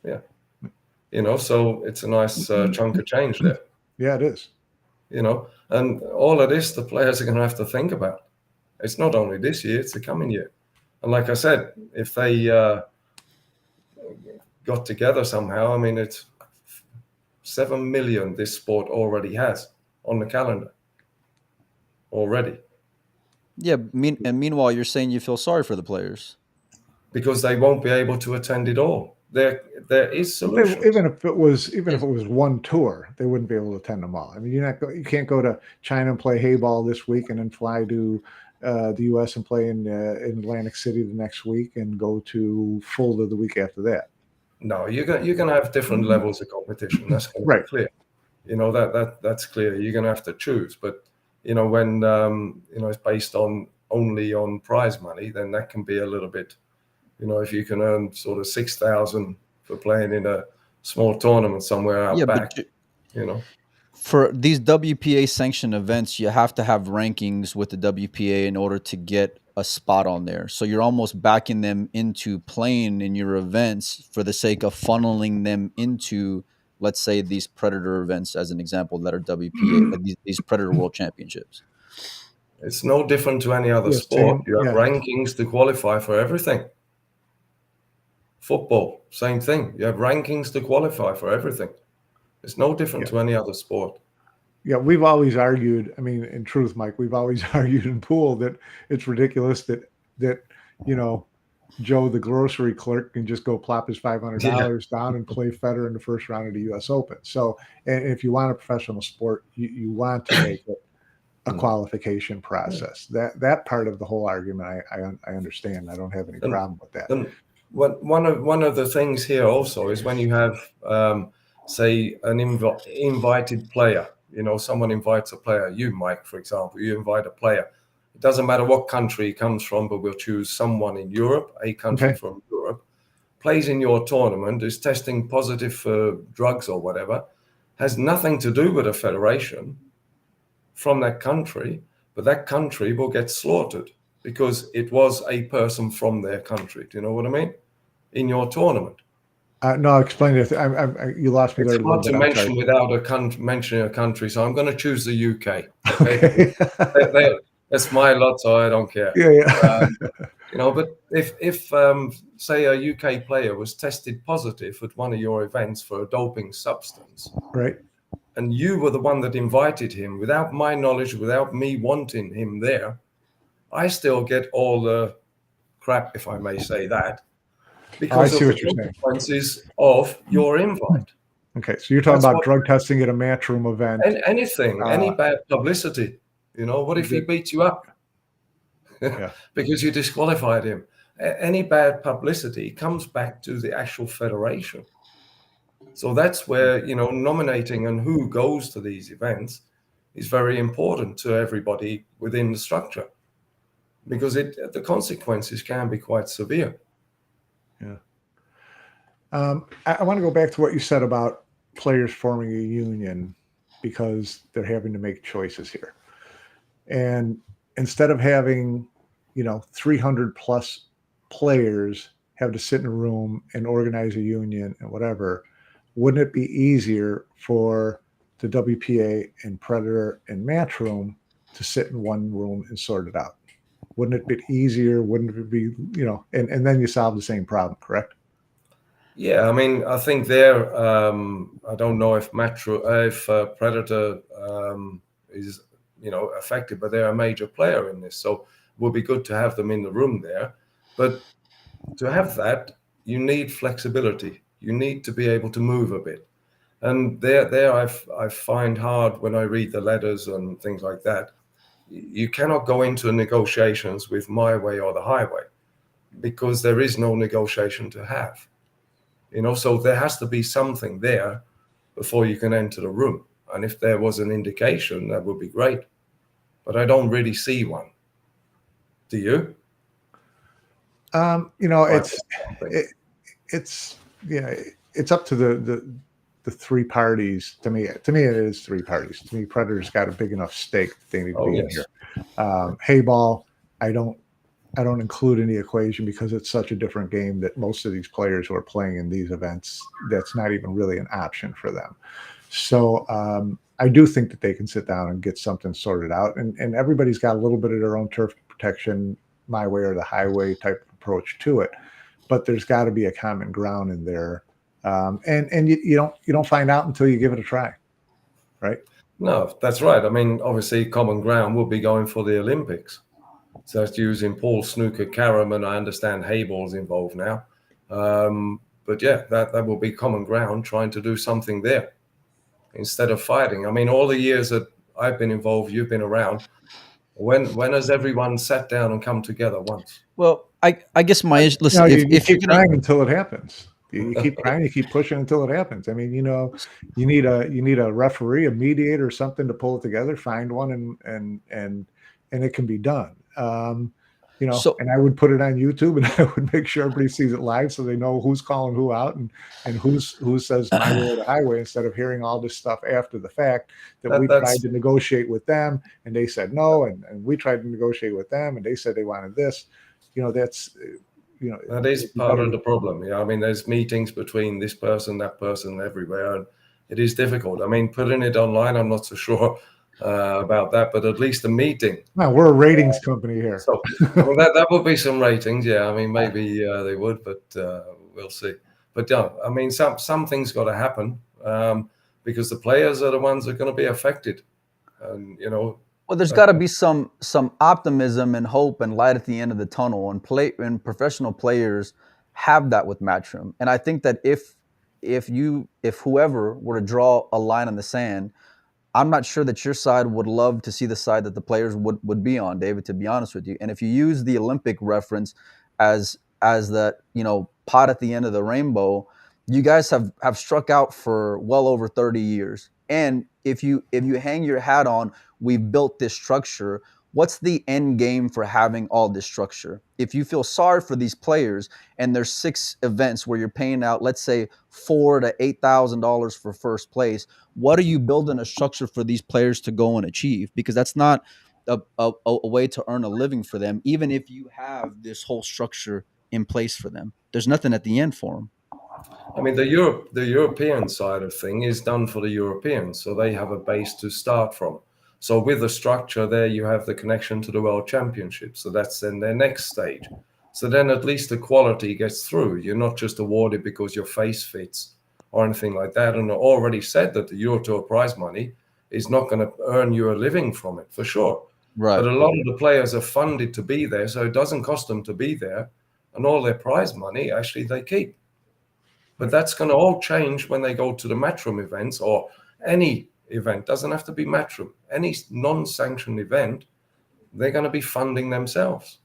[SPEAKER 4] Yeah, you know, so it's a nice chunk of change there.
[SPEAKER 3] Yeah, it is.
[SPEAKER 4] You know, and all of this, the players are going to have to think about. It's not only this year; it's the coming year. And like I said, if they got together somehow, I mean, it's 7 million this sport already has on the calendar already.
[SPEAKER 2] Yeah, and meanwhile, you're saying you feel sorry for the players
[SPEAKER 4] because they won't be able to attend it all. There is solutions.
[SPEAKER 3] Even if it was one tour, they wouldn't be able to attend them all. I mean, you can't go to China and play hayball this week and then fly to the U.S. and play in Atlantic City the next week and go to Fulda the week after that.
[SPEAKER 4] No, you're going to have different levels of competition. That's going to be clear. You know, that's clear. You're going to have to choose. But you know, when you know, it's based only on prize money, then that can be a little bit. You know, if you can earn sort of 6,000 for playing in a small tournament somewhere out back, you know.
[SPEAKER 2] For these WPA sanctioned events, you have to have rankings with the WPA in order to get a spot on there. So you're almost backing them into playing in your events for the sake of funneling them into, let's say, these Predator events, as an example, that are WPA, like these Predator World Championships.
[SPEAKER 4] It's no different to any other sport. You have rankings to qualify for everything. Football, same thing. You have rankings to qualify for everything. It's no different to any other sport.
[SPEAKER 3] Yeah, we've always argued, I mean, in truth, Mike, we've always argued in pool that it's ridiculous that you know, Joe, the grocery clerk, can just go plop his $500 down and play Federer in the first round of the U.S. Open. So, and if you want a professional sport, you want to make it a qualification process. That part of the whole argument, I understand. I don't have any problem with that.
[SPEAKER 4] One of the things here also is when you have, say, an invited player. You know, someone invites a player. You, Mike, for example, you invite a player. It doesn't matter what country he comes from, but we'll choose someone in Europe, a country from Europe, plays in your tournament, is testing positive for drugs or whatever, has nothing to do with a federation from that country, but that country will get slaughtered because it was a person from their country. Do you know what I mean? In your tournament.
[SPEAKER 3] No, explain it. You lost me there.
[SPEAKER 4] It's hard to mention without mentioning a country, so I'm going to choose the UK. Okay? That's my lot, so I don't care.
[SPEAKER 3] Yeah.
[SPEAKER 4] You know, but if say a UK player was tested positive at one of your events for a doping substance,
[SPEAKER 3] right,
[SPEAKER 4] and you were the one that invited him, without my knowledge, without me wanting him there, I still get all the crap, if I may say that, because of the consequences of your invite.
[SPEAKER 3] Okay, so you're talking
[SPEAKER 4] That's
[SPEAKER 3] about
[SPEAKER 4] what-
[SPEAKER 3] drug testing at a matchroom event.
[SPEAKER 4] anything, any bad publicity. What if he beats you up?
[SPEAKER 3] Yeah.
[SPEAKER 4] Because you disqualified him. Any bad publicity comes back to the actual federation. So that's where, nominating and who goes to these events is very important to everybody within the structure, because the consequences can be quite severe.
[SPEAKER 3] Yeah. I want to go back to what you said about players forming a union, because they're having to make choices here. And instead of having, 300 plus players have to sit in a room and organize a union and whatever, wouldn't it be easier for the WPA and Predator and Matchroom to sit in one room and sort it out? Wouldn't it be easier? Wouldn't it be, and then you solve the same problem, correct?
[SPEAKER 4] Yeah, I mean, I think there, I don't know if Predator is, affected, but they're a major player in this. So it would be good to have them in the room there. But to have that, you need flexibility. You need to be able to move a bit. And there I find hard when I read the letters and things like that. You cannot go into negotiations with my way or the highway, because there is no negotiation to have. So there has to be something there before you can enter the room. And if there was an indication, that would be great. But I don't really see one. Do you?
[SPEAKER 3] It's up to the three parties. To me, it is three parties. To me, Predator's got a big enough stake that they need to be in here. Hayball, I don't include in the equation, because it's such a different game that most of these players who are playing in these events, that's not even really an option for them. So I do think that they can sit down and get something sorted out, and everybody's got a little bit of their own turf protection, my way or the highway type of approach to it. But there's got to be a common ground in there, and you don't find out until you give it a try, right?
[SPEAKER 4] No, that's right. I mean, obviously, common ground will be going for the Olympics. So it's using Paul Snooker Karam, and I understand Hayball's involved now. But yeah, that will be common ground, trying to do something there instead of fighting. I mean, all the years that I've been involved, you've been around. When has everyone sat down and come together once?
[SPEAKER 2] Well, I guess my issue. Listen,
[SPEAKER 3] you keep trying until it happens. You keep trying, you keep pushing until it happens. I mean, you need a referee, a mediator, something to pull it together. Find one, and it can be done. And I would put it on YouTube, and I would make sure everybody sees it live, so they know who's calling who out and who says my way or the highway, instead of hearing all this stuff after the fact that we tried to negotiate with them and they said no, and we tried to negotiate with them and they said they wanted this.
[SPEAKER 4] That is part of the problem. Yeah, I mean, there's meetings between this person, that person, everywhere, and it is difficult. I mean, putting it online, I'm not so sure about that, but at least a meeting.
[SPEAKER 3] No, we're a ratings company here.
[SPEAKER 4] So that would be some ratings. Yeah, I mean, maybe they would, but we'll see. But yeah, I mean, something's got to happen, because the players are the ones that are going to be affected, and
[SPEAKER 2] Well, there's got to be some optimism and hope and light at the end of the tunnel, and professional players have that with Matchroom. And I think that if whoever were to draw a line in the sand, I'm not sure that your side would love to see the side that the players would be on, David, to be honest with you. And if you use the Olympic reference as that, pot at the end of the rainbow, you guys have struck out for well over 30 years. And if you hang your hat on, we've built this structure, what's the end game for having all this structure? If you feel sorry for these players and there's 6 events where you're paying out, let's say $4,000 to $8,000 for first place, what are you building a structure for these players to go and achieve? Because that's not a way to earn a living for them, even if you have this whole structure in place for them. There's nothing at the end for them.
[SPEAKER 4] I mean, the European side of thing is done for the Europeans, so they have a base to start from. So with the structure there, you have the connection to the World Championship. So that's then their next stage. So then at least the quality gets through. You're not just awarded because your face fits or anything like that. And I already said that the Euro Tour prize money is not going to earn you a living from it, for sure.
[SPEAKER 2] Right.
[SPEAKER 4] But a lot of the players are funded to be there, so it doesn't cost them to be there. And all their prize money, actually, they keep. But that's going to all change when they go to the matchroom events or any event. Doesn't have to be matchroom. Any non-sanctioned event, they're going to be funding themselves.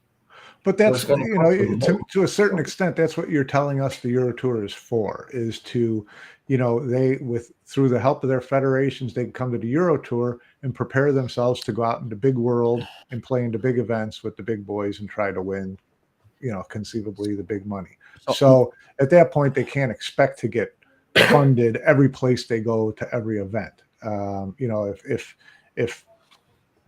[SPEAKER 3] But that's, to a certain extent, that's what you're telling us the Euro Tour is for, is to, through the help of their federations, they can come to the Euro Tour and prepare themselves to go out in the big world and play into big events with the big boys and try to win, conceivably the big money. So at that point, they can't expect to get funded every place they go to every event. If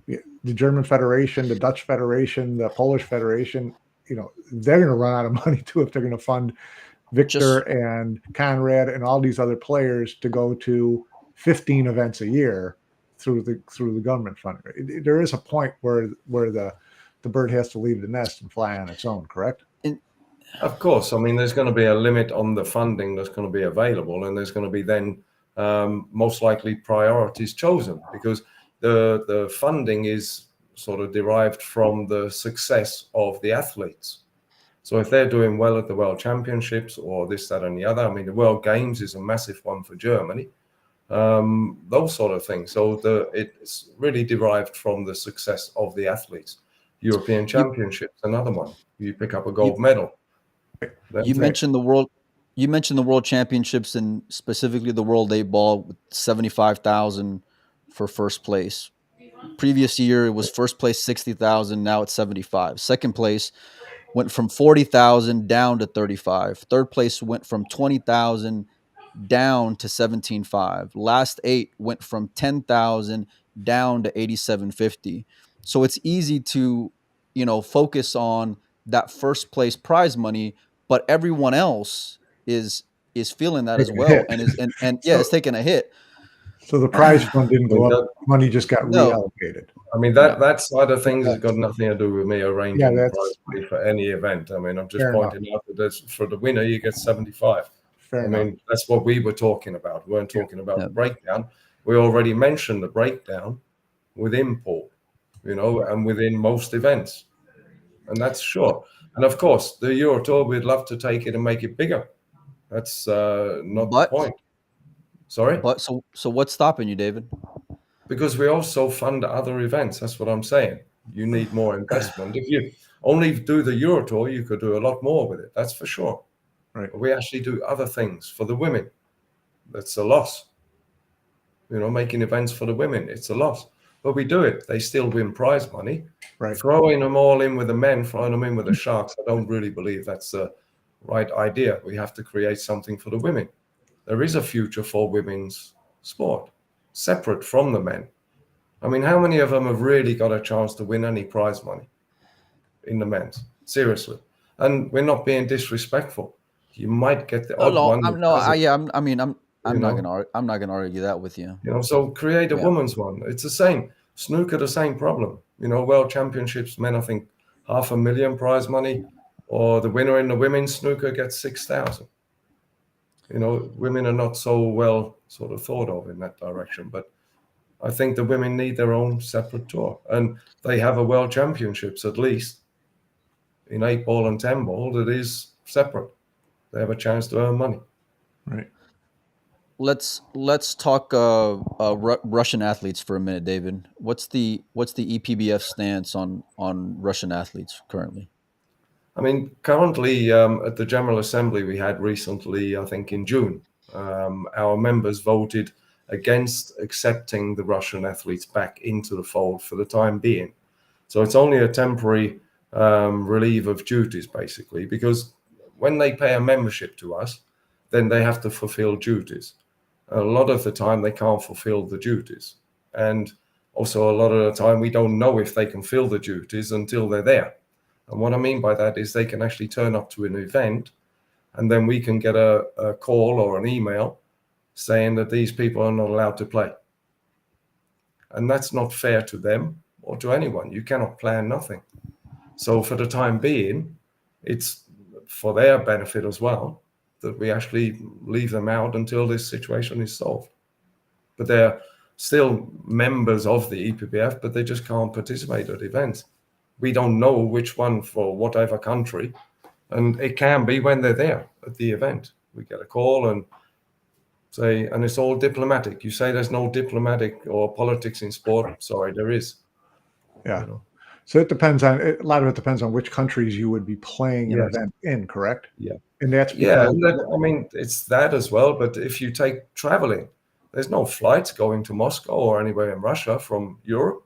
[SPEAKER 3] the German Federation, the Dutch Federation, the Polish Federation, they're going to run out of money too if they're going to fund Victor and Conrad and all these other players to go to 15 events a year through the government funding. There is a point where the bird has to leave the nest and fly on its own, correct?
[SPEAKER 4] Of course. I mean, there's going to be a limit on the funding that's going to be available, and there's going to be then most likely priorities chosen, because the funding is sort of derived from the success of the athletes. So if they're doing well at the World Championships or this, that, and the other, I mean, the World Games is a massive one for Germany, those sort of things. So it's really derived from the success of the athletes. European Championships, another one. You pick up a gold medal.
[SPEAKER 2] You mentioned the World Championships and specifically the World 8 Ball with 75,000 for first place. Previous year it was first place 60,000, now it's 75. Second place went from 40,000 down to 35. Third place went from 20,000 down to 17.5. Last 8 went from 10,000 down to 87.50. So it's easy to, focus on that first place prize money, but everyone else is feeling that as well, and it's taking a hit.
[SPEAKER 3] So the prize fund didn't go up; money just got reallocated.
[SPEAKER 4] I mean, that side of things has got nothing to do with me arranging prize money for any event. I mean, I'm just pointing out that for the winner you get 75. I mean, that's what we were talking about. We weren't talking about the breakdown. We already mentioned the breakdown within pool, and within most events. And that's sure. And of course, the Euro Tour, we'd love to take it and make it bigger. That's not the point. Sorry?
[SPEAKER 2] But so what's stopping you, David?
[SPEAKER 4] Because we also fund other events. That's what I'm saying. You need more investment. If you only do the Euro Tour, you could do a lot more with it. That's for sure.
[SPEAKER 3] Right.
[SPEAKER 4] But we actually do other things for the women. That's a loss. Making events for the women, it's a loss. But we do it. They still win prize money.
[SPEAKER 3] Right.
[SPEAKER 4] Throwing them all in with the men, throwing them in with the Sharks, I don't really believe that's the right idea. We have to create something for the women. There is a future for women's sport, separate from the men. I mean, how many of them have really got a chance to win any prize money in the men's? Seriously. And we're not being disrespectful. You might get the odd one.
[SPEAKER 2] I'm not gonna argue that with you.
[SPEAKER 4] So create a women's one. It's the same. Snooker, the same problem. World Championships, men, I think 500,000 prize money, or the winner in the women's snooker gets 6,000. Women are not so well sort of thought of in that direction, but I think the women need their own separate tour, and they have a World Championships at least in 8 ball and 10 ball that is separate. They have a chance to earn money.
[SPEAKER 3] Right.
[SPEAKER 2] Let's talk Russian athletes for a minute, David. What's the EPBF stance on Russian athletes currently?
[SPEAKER 4] I mean, currently at the General Assembly we had recently, I think in June, our members voted against accepting the Russian athletes back into the fold for the time being. So it's only a temporary relief of duties, basically, because when they pay a membership to us, then they have to fulfill duties. A lot of the time they can't fulfill the duties. And also a lot of the time we don't know if they can fill the duties until they're there. And what I mean by that is they can actually turn up to an event and then we can get a call or an email saying that these people are not allowed to play. And that's not fair to them or to anyone. You cannot plan nothing. So for the time being, it's for their benefit as well that we actually leave them out until this situation is solved. But they're still members of the EPBF, but they just can't participate at events. We don't know which one for whatever country, and it can be when they're there at the event. We get a call and say, and it's all diplomatic. You say there's no diplomatic or politics in sport. Sorry, there is.
[SPEAKER 3] Yeah.
[SPEAKER 4] You know?
[SPEAKER 3] So it depends on a lot of it depends on which countries you would be playing an event in, correct?
[SPEAKER 4] Yeah.
[SPEAKER 3] And that's
[SPEAKER 4] Yeah,
[SPEAKER 3] because
[SPEAKER 4] I mean, it's that as well. But if you take traveling, there's no flights going to Moscow or anywhere in Russia from Europe.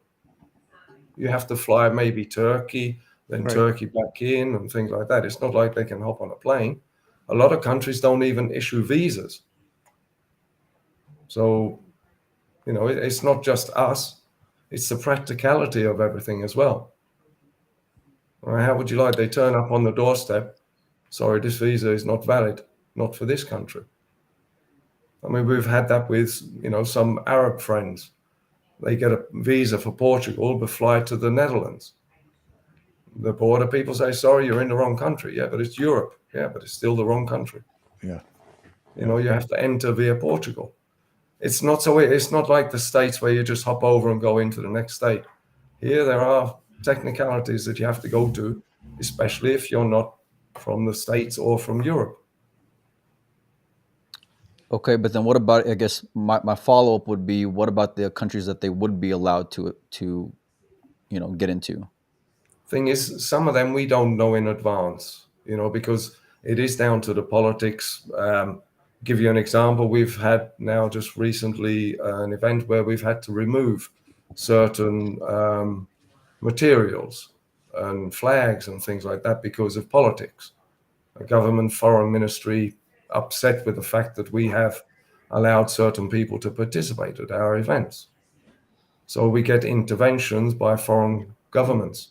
[SPEAKER 4] You have to fly maybe Turkey, then
[SPEAKER 3] Right.
[SPEAKER 4] Turkey back in and things like that. It's not like they can hop on a plane. A lot of countries don't even issue visas. So, you know, it's not just us. It's the practicality of everything as well. How would you like they turn up on the doorstep? Sorry, this visa is not valid, not for this country. I mean, we've had that with, you know, some Arab friends. They get a visa for Portugal, but fly to the Netherlands. The border people say, sorry, you're in the wrong country. Yeah, but it's Europe. Yeah, but it's still the wrong country.
[SPEAKER 3] Yeah.
[SPEAKER 4] You know, you have to enter via Portugal. It's not like the States where you just hop over and go into the next state. Here, there are technicalities that you have to go to, especially if you're not from the States or from Europe.
[SPEAKER 2] Okay, but then what about, I guess my follow-up would be, what about the countries that they would be allowed to you know, get into?
[SPEAKER 4] Thing is, some of them we don't know in advance, you know, because it is down to the politics. Give you an example. We've had now just recently an event where we've had to remove certain materials and flags and things like that because of politics. A government foreign ministry upset with the fact that we have allowed certain people to participate at our events. So we get interventions by foreign governments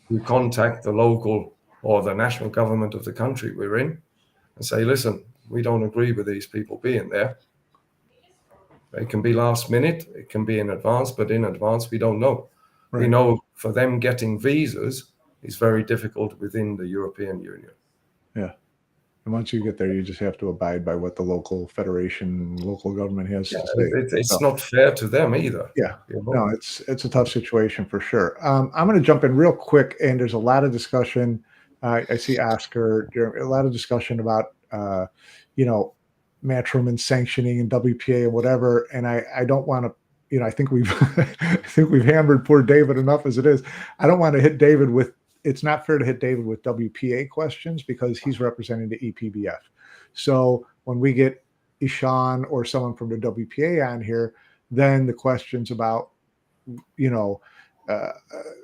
[SPEAKER 4] who contact the local or the national government of the country we're in and say, listen, we don't agree with these people being there. It can be last minute, it can be in advance, but in advance, we don't know.
[SPEAKER 3] Right.
[SPEAKER 4] We know for them getting visas is very difficult within the European Union.
[SPEAKER 3] Yeah. And once you get there, you just have to abide by what the local federation, local government has to say.
[SPEAKER 4] It's not fair to them either.
[SPEAKER 3] Yeah.
[SPEAKER 4] You know?
[SPEAKER 3] No, it's a tough situation for sure. I'm going to jump in real quick, and there's a lot of discussion. I see Oscar, a lot of discussion about, you know, Matchroom and sanctioning and WPA and whatever. And I don't want to, you know, I think we've hammered poor David enough as it is. I don't want to hit David with. It's not fair to hit David with WPA questions because he's representing the EPBF. So when we get Ishan or someone from the WPA on here, then the questions about, you know,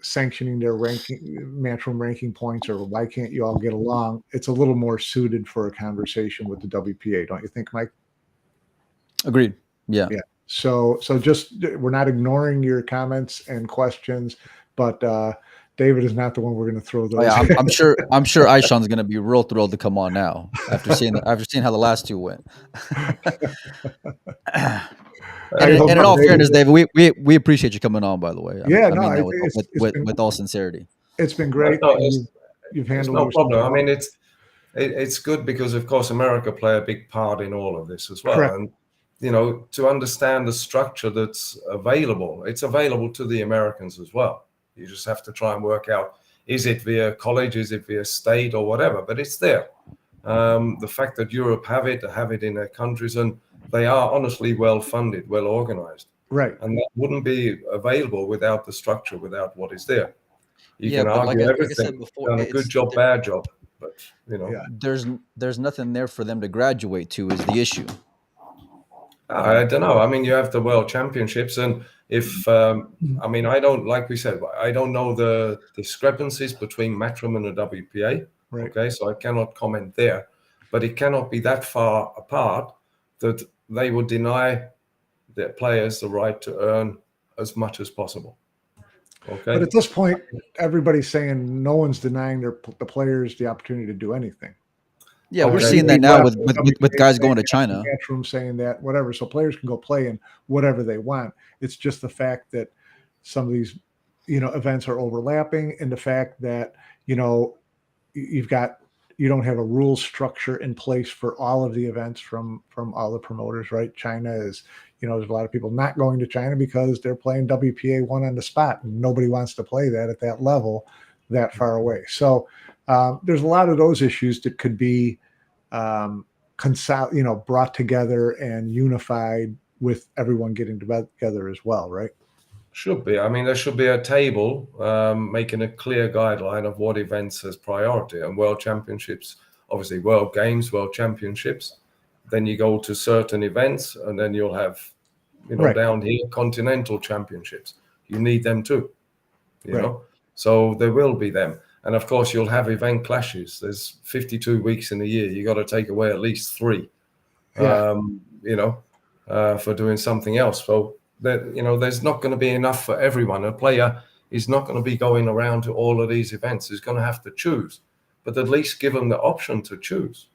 [SPEAKER 3] sanctioning their Matchroom ranking points, or why can't you all get along? It's a little more suited for a conversation with the WPA, don't you think, Mike?
[SPEAKER 2] Agreed. Yeah.
[SPEAKER 3] Yeah. So just, we're not ignoring your comments and questions, but David is not the one we're going to throw those.
[SPEAKER 2] Oh, yeah, I'm sure Ishan's going to be real thrilled to come on now after seeing how the last two went. And in all fairness, David, we appreciate you coming on. By the way,
[SPEAKER 3] yeah,
[SPEAKER 2] I mean that with all sincerity.
[SPEAKER 3] It's been great.
[SPEAKER 4] No,
[SPEAKER 3] you've handled
[SPEAKER 4] no problem. I mean, it's good because of course America play a big part in all of this as well.
[SPEAKER 3] Correct.
[SPEAKER 4] And you know, to understand the structure that's available, it's available to the Americans as well. You just have to try and work out, is it via college, is it via state or whatever, but it's there. The fact that Europe have it in their countries, and they are honestly well funded, well organized.
[SPEAKER 3] Right.
[SPEAKER 4] And that wouldn't be available without the structure, without what is there. You can argue
[SPEAKER 2] like
[SPEAKER 4] everything,
[SPEAKER 2] I said before,
[SPEAKER 4] done a good job, bad job, but you know.
[SPEAKER 3] Yeah.
[SPEAKER 2] There's nothing there for them to graduate to is the issue.
[SPEAKER 4] I don't know. I mean, you have the World Championships, and if I mean, I don't, like we said, I don't know the discrepancies between Matchroom and the WPA.
[SPEAKER 3] Right.
[SPEAKER 4] Okay, so I cannot comment there, but it cannot be that far apart that they would deny their players the right to earn as much as possible. Okay.
[SPEAKER 3] But at this point, everybody's saying no one's denying the players the opportunity to do anything.
[SPEAKER 2] Yeah, we're seeing that now with guys going to China.
[SPEAKER 3] Matchroom saying that, whatever. So players can go play in whatever they want. It's just the fact that some of these, you know, events are overlapping, and the fact that, you know, you don't have a rule structure in place for all of the events from all the promoters, right? China is, you know, there's a lot of people not going to China because they're playing WPA 1 on the spot, and nobody wants to play that at that level that far away. So there's a lot of those issues that could be brought together and unified with everyone getting together as well, right?
[SPEAKER 4] Should be. I mean, there should be a table making a clear guideline of what events has priority, and world championships, obviously world games, world championships. Then you go to certain events, and then you'll have,
[SPEAKER 3] Right.
[SPEAKER 4] down here, continental championships. You need them too, you
[SPEAKER 3] Right.
[SPEAKER 4] know. So there will be them. And of course, you'll have event clashes. There's 52 weeks in a year. You got to take away at least 3,
[SPEAKER 3] Yeah.
[SPEAKER 4] for doing something else. So that, there's not going to be enough for everyone. A player is not going to be going around to all of these events. He's going to have to choose, but at least give them the option to choose.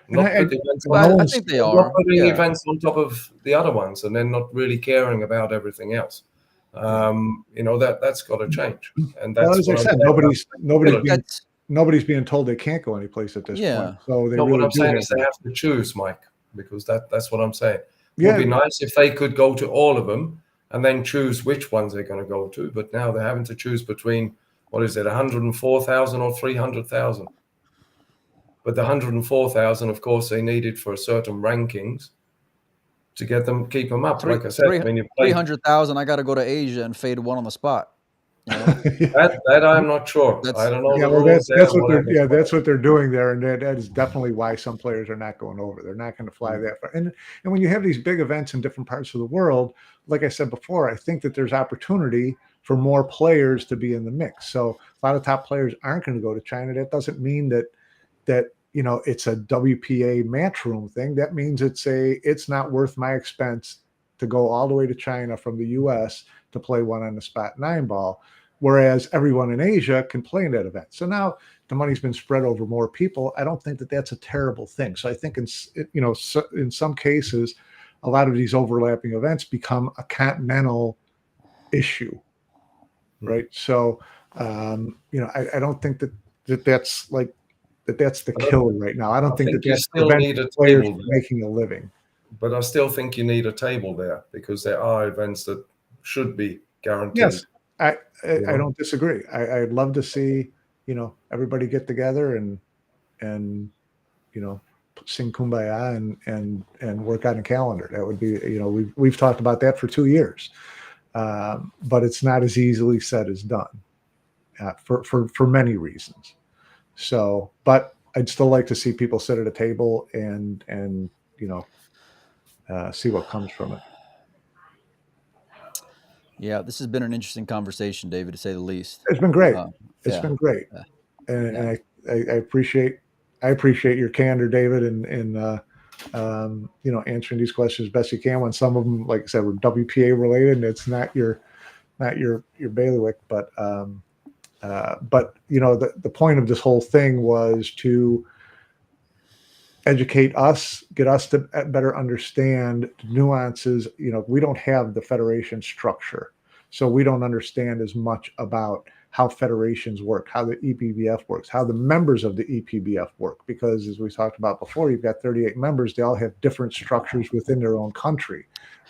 [SPEAKER 4] Not put events
[SPEAKER 2] Well, I think they are.
[SPEAKER 4] not putting events on top of the other ones, and then not really caring about everything else. That's got to change. And that's,
[SPEAKER 3] well, as I said, nobody's being told they can't go any place at this point. So they
[SPEAKER 4] what I'm saying is they have to choose, Mike, because that's what I'm saying. It would be nice if they could go to all of them and then choose which ones they're going to go to. But now they're having to choose between, 104,000 or 300,000. But the 104,000, of course, they needed for certain rankings to keep them up. Like I said,
[SPEAKER 2] 300,000. I got to go to Asia and fade one on the spot.
[SPEAKER 4] That I'm not sure. I don't know.
[SPEAKER 3] That's what they're doing there, and that is definitely why some players are not going over. They're not going to fly that far. And when you have these big events in different parts of the world, like I said before, I think that there's opportunity for more players to be in the mix. So a lot of top players aren't going to go to China. That doesn't mean that it's a WPA matchroom thing. That means it's not worth my expense to go all the way to China from the US to play one on the spot 9 ball, whereas everyone in Asia can play in that event. So now the money's been spread over more people. I don't think that that's a terrible thing. So I think in some cases, a lot of these overlapping events become a continental issue, right? So I don't think that's like that's the killer right now. I don't think that that's the players making a living.
[SPEAKER 4] But I still think you need a table there, because there are events that should be guaranteed.
[SPEAKER 3] Yes, I don't disagree. I'd love to see everybody get together and sing Kumbaya and work on a calendar. That would be we've talked about that for 2 years, but it's not as easily said as done for many reasons. So, but I'd still like to see people sit at a table and see what comes from it.
[SPEAKER 2] Yeah, this has been an interesting conversation, David, to say the least.
[SPEAKER 3] It's been great. It's been great, and I appreciate your candor, David, and answering these questions as best you can. When some of them, like I said, were WPA related, and it's not your bailiwick, but the point of this whole thing was to educate us, get us to better understand the nuances. We don't have the federation structure, so we don't understand as much about how federations work, how the EPBF works, how the members of the EPBF work, because as we talked about before, you've got 38 members. They all have different structures within their own country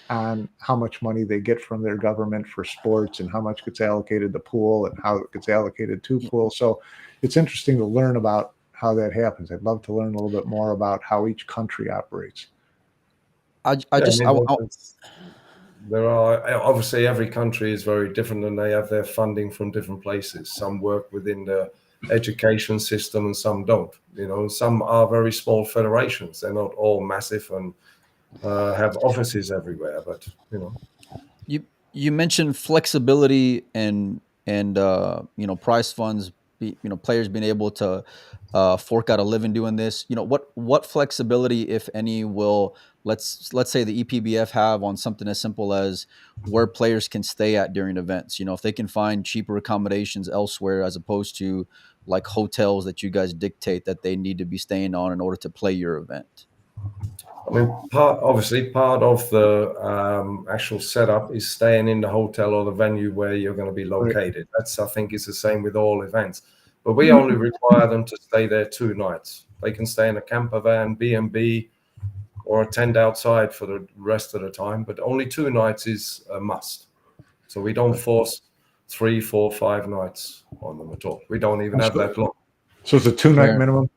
[SPEAKER 3] on how much money they get from their government for sports and how much gets allocated to pool and how it gets allocated to pool. So it's interesting to learn about how that happens. I'd love to learn a little bit more about how each country operates.
[SPEAKER 4] There are obviously, every country is very different, and they have their funding from different places. Some work within the education system and some don't. Some are very small federations. They're not all massive and have offices everywhere, but
[SPEAKER 2] you mentioned flexibility and prize funds, players being able to fork out a living doing this. What flexibility, if any, will let's say the EPBF have on something as simple as where players can stay at during events? If they can find cheaper accommodations elsewhere, as opposed to like hotels that you guys dictate that they need to be staying on in order to play your event.
[SPEAKER 4] I mean, part of the actual setup is staying in the hotel or the venue where you're going to be located. That's, I think, is the same with all events. But we only require them to stay there 2 nights. They can stay in a camper van, B&B, or a tent outside for the rest of the time. But only 2 nights is a must. So we don't force 3, 4, 5 nights on them at all. We don't even have that long.
[SPEAKER 3] So it's a 2-night minimum?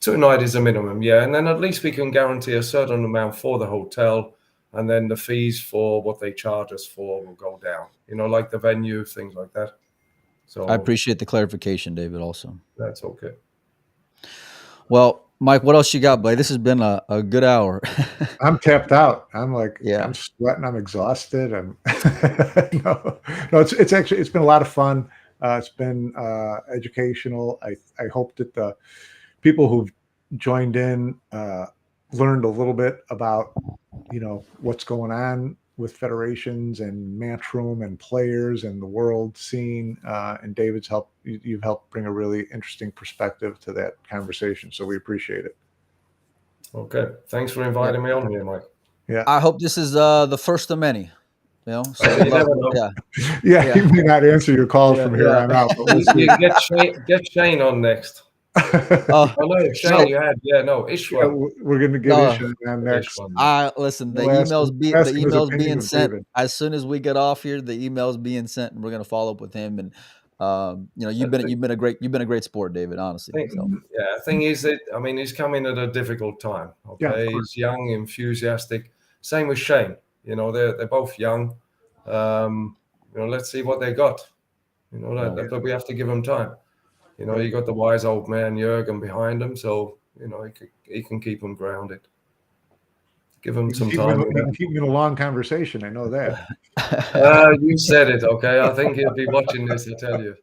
[SPEAKER 4] 2 night is a minimum, yeah. And then at least we can guarantee a certain amount for the hotel, and then the fees for what they charge us for will go down. Like the venue, things like that. So
[SPEAKER 2] I appreciate the clarification, David, also.
[SPEAKER 4] that's okay.
[SPEAKER 2] Well, Mike, what else you got, buddy? This has been a good hour.
[SPEAKER 3] I'm tapped out. I'm like,
[SPEAKER 2] Yeah.
[SPEAKER 3] I'm sweating. I'm exhausted. No, it's been a lot of fun. It's been educational. I hope that the people who've joined in learned a little bit about, what's going on with federations and Matchroom and players and the world scene. And David's helped. You've helped bring a really interesting perspective to that conversation. So we appreciate it.
[SPEAKER 4] Okay. Thanks for inviting me on here, Mike.
[SPEAKER 3] Yeah.
[SPEAKER 2] I hope this is the first of many. So
[SPEAKER 4] you never know.
[SPEAKER 3] Yeah, he may not answer your calls from here on out. But we'll see.
[SPEAKER 4] You get Shane on next.
[SPEAKER 2] Oh
[SPEAKER 4] no, Shane, you had Ishwa.
[SPEAKER 3] We're going to get Ishwa on next.
[SPEAKER 2] Listen, the
[SPEAKER 3] We'll ask
[SPEAKER 2] emails
[SPEAKER 3] him-
[SPEAKER 2] be
[SPEAKER 3] ask
[SPEAKER 2] the
[SPEAKER 3] him his
[SPEAKER 2] emails
[SPEAKER 3] opinion
[SPEAKER 2] being
[SPEAKER 3] of
[SPEAKER 2] sent
[SPEAKER 3] David.
[SPEAKER 2] as soon as we get off here. The emails being sent, and we're gonna follow up with him. And you've been a great sport, David. Honestly, so.
[SPEAKER 4] Yeah, thing is that he's coming at a difficult time. Okay,
[SPEAKER 3] Yeah, of course.
[SPEAKER 4] he's young, enthusiastic. Same with Shane. They're both young. Let's see what they got. But we have to give them time. You got the wise old man Jurgen behind him, so he can keep them grounded. Give him some time.
[SPEAKER 3] He can keep me in a long conversation. I know that.
[SPEAKER 4] You said it, okay? I think he'll be watching this, I tell you.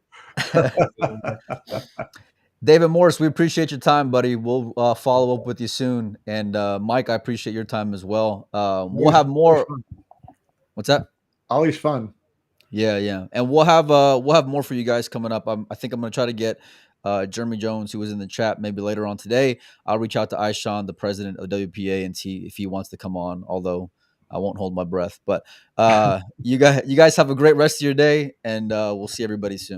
[SPEAKER 2] David Morris, we appreciate your time, buddy. We'll follow up with you soon. And Mike, I appreciate your time as well. We'll have more. What's that?
[SPEAKER 3] Always fun.
[SPEAKER 2] Yeah. And we'll have more for you guys coming up. I think I'm going to try to get Jeremy Jones, who was in the chat, maybe later on today. I'll reach out to Aishan, the president of WPA, and see if he wants to come on, although I won't hold my breath. But you guys have a great rest of your day, and we'll see everybody soon.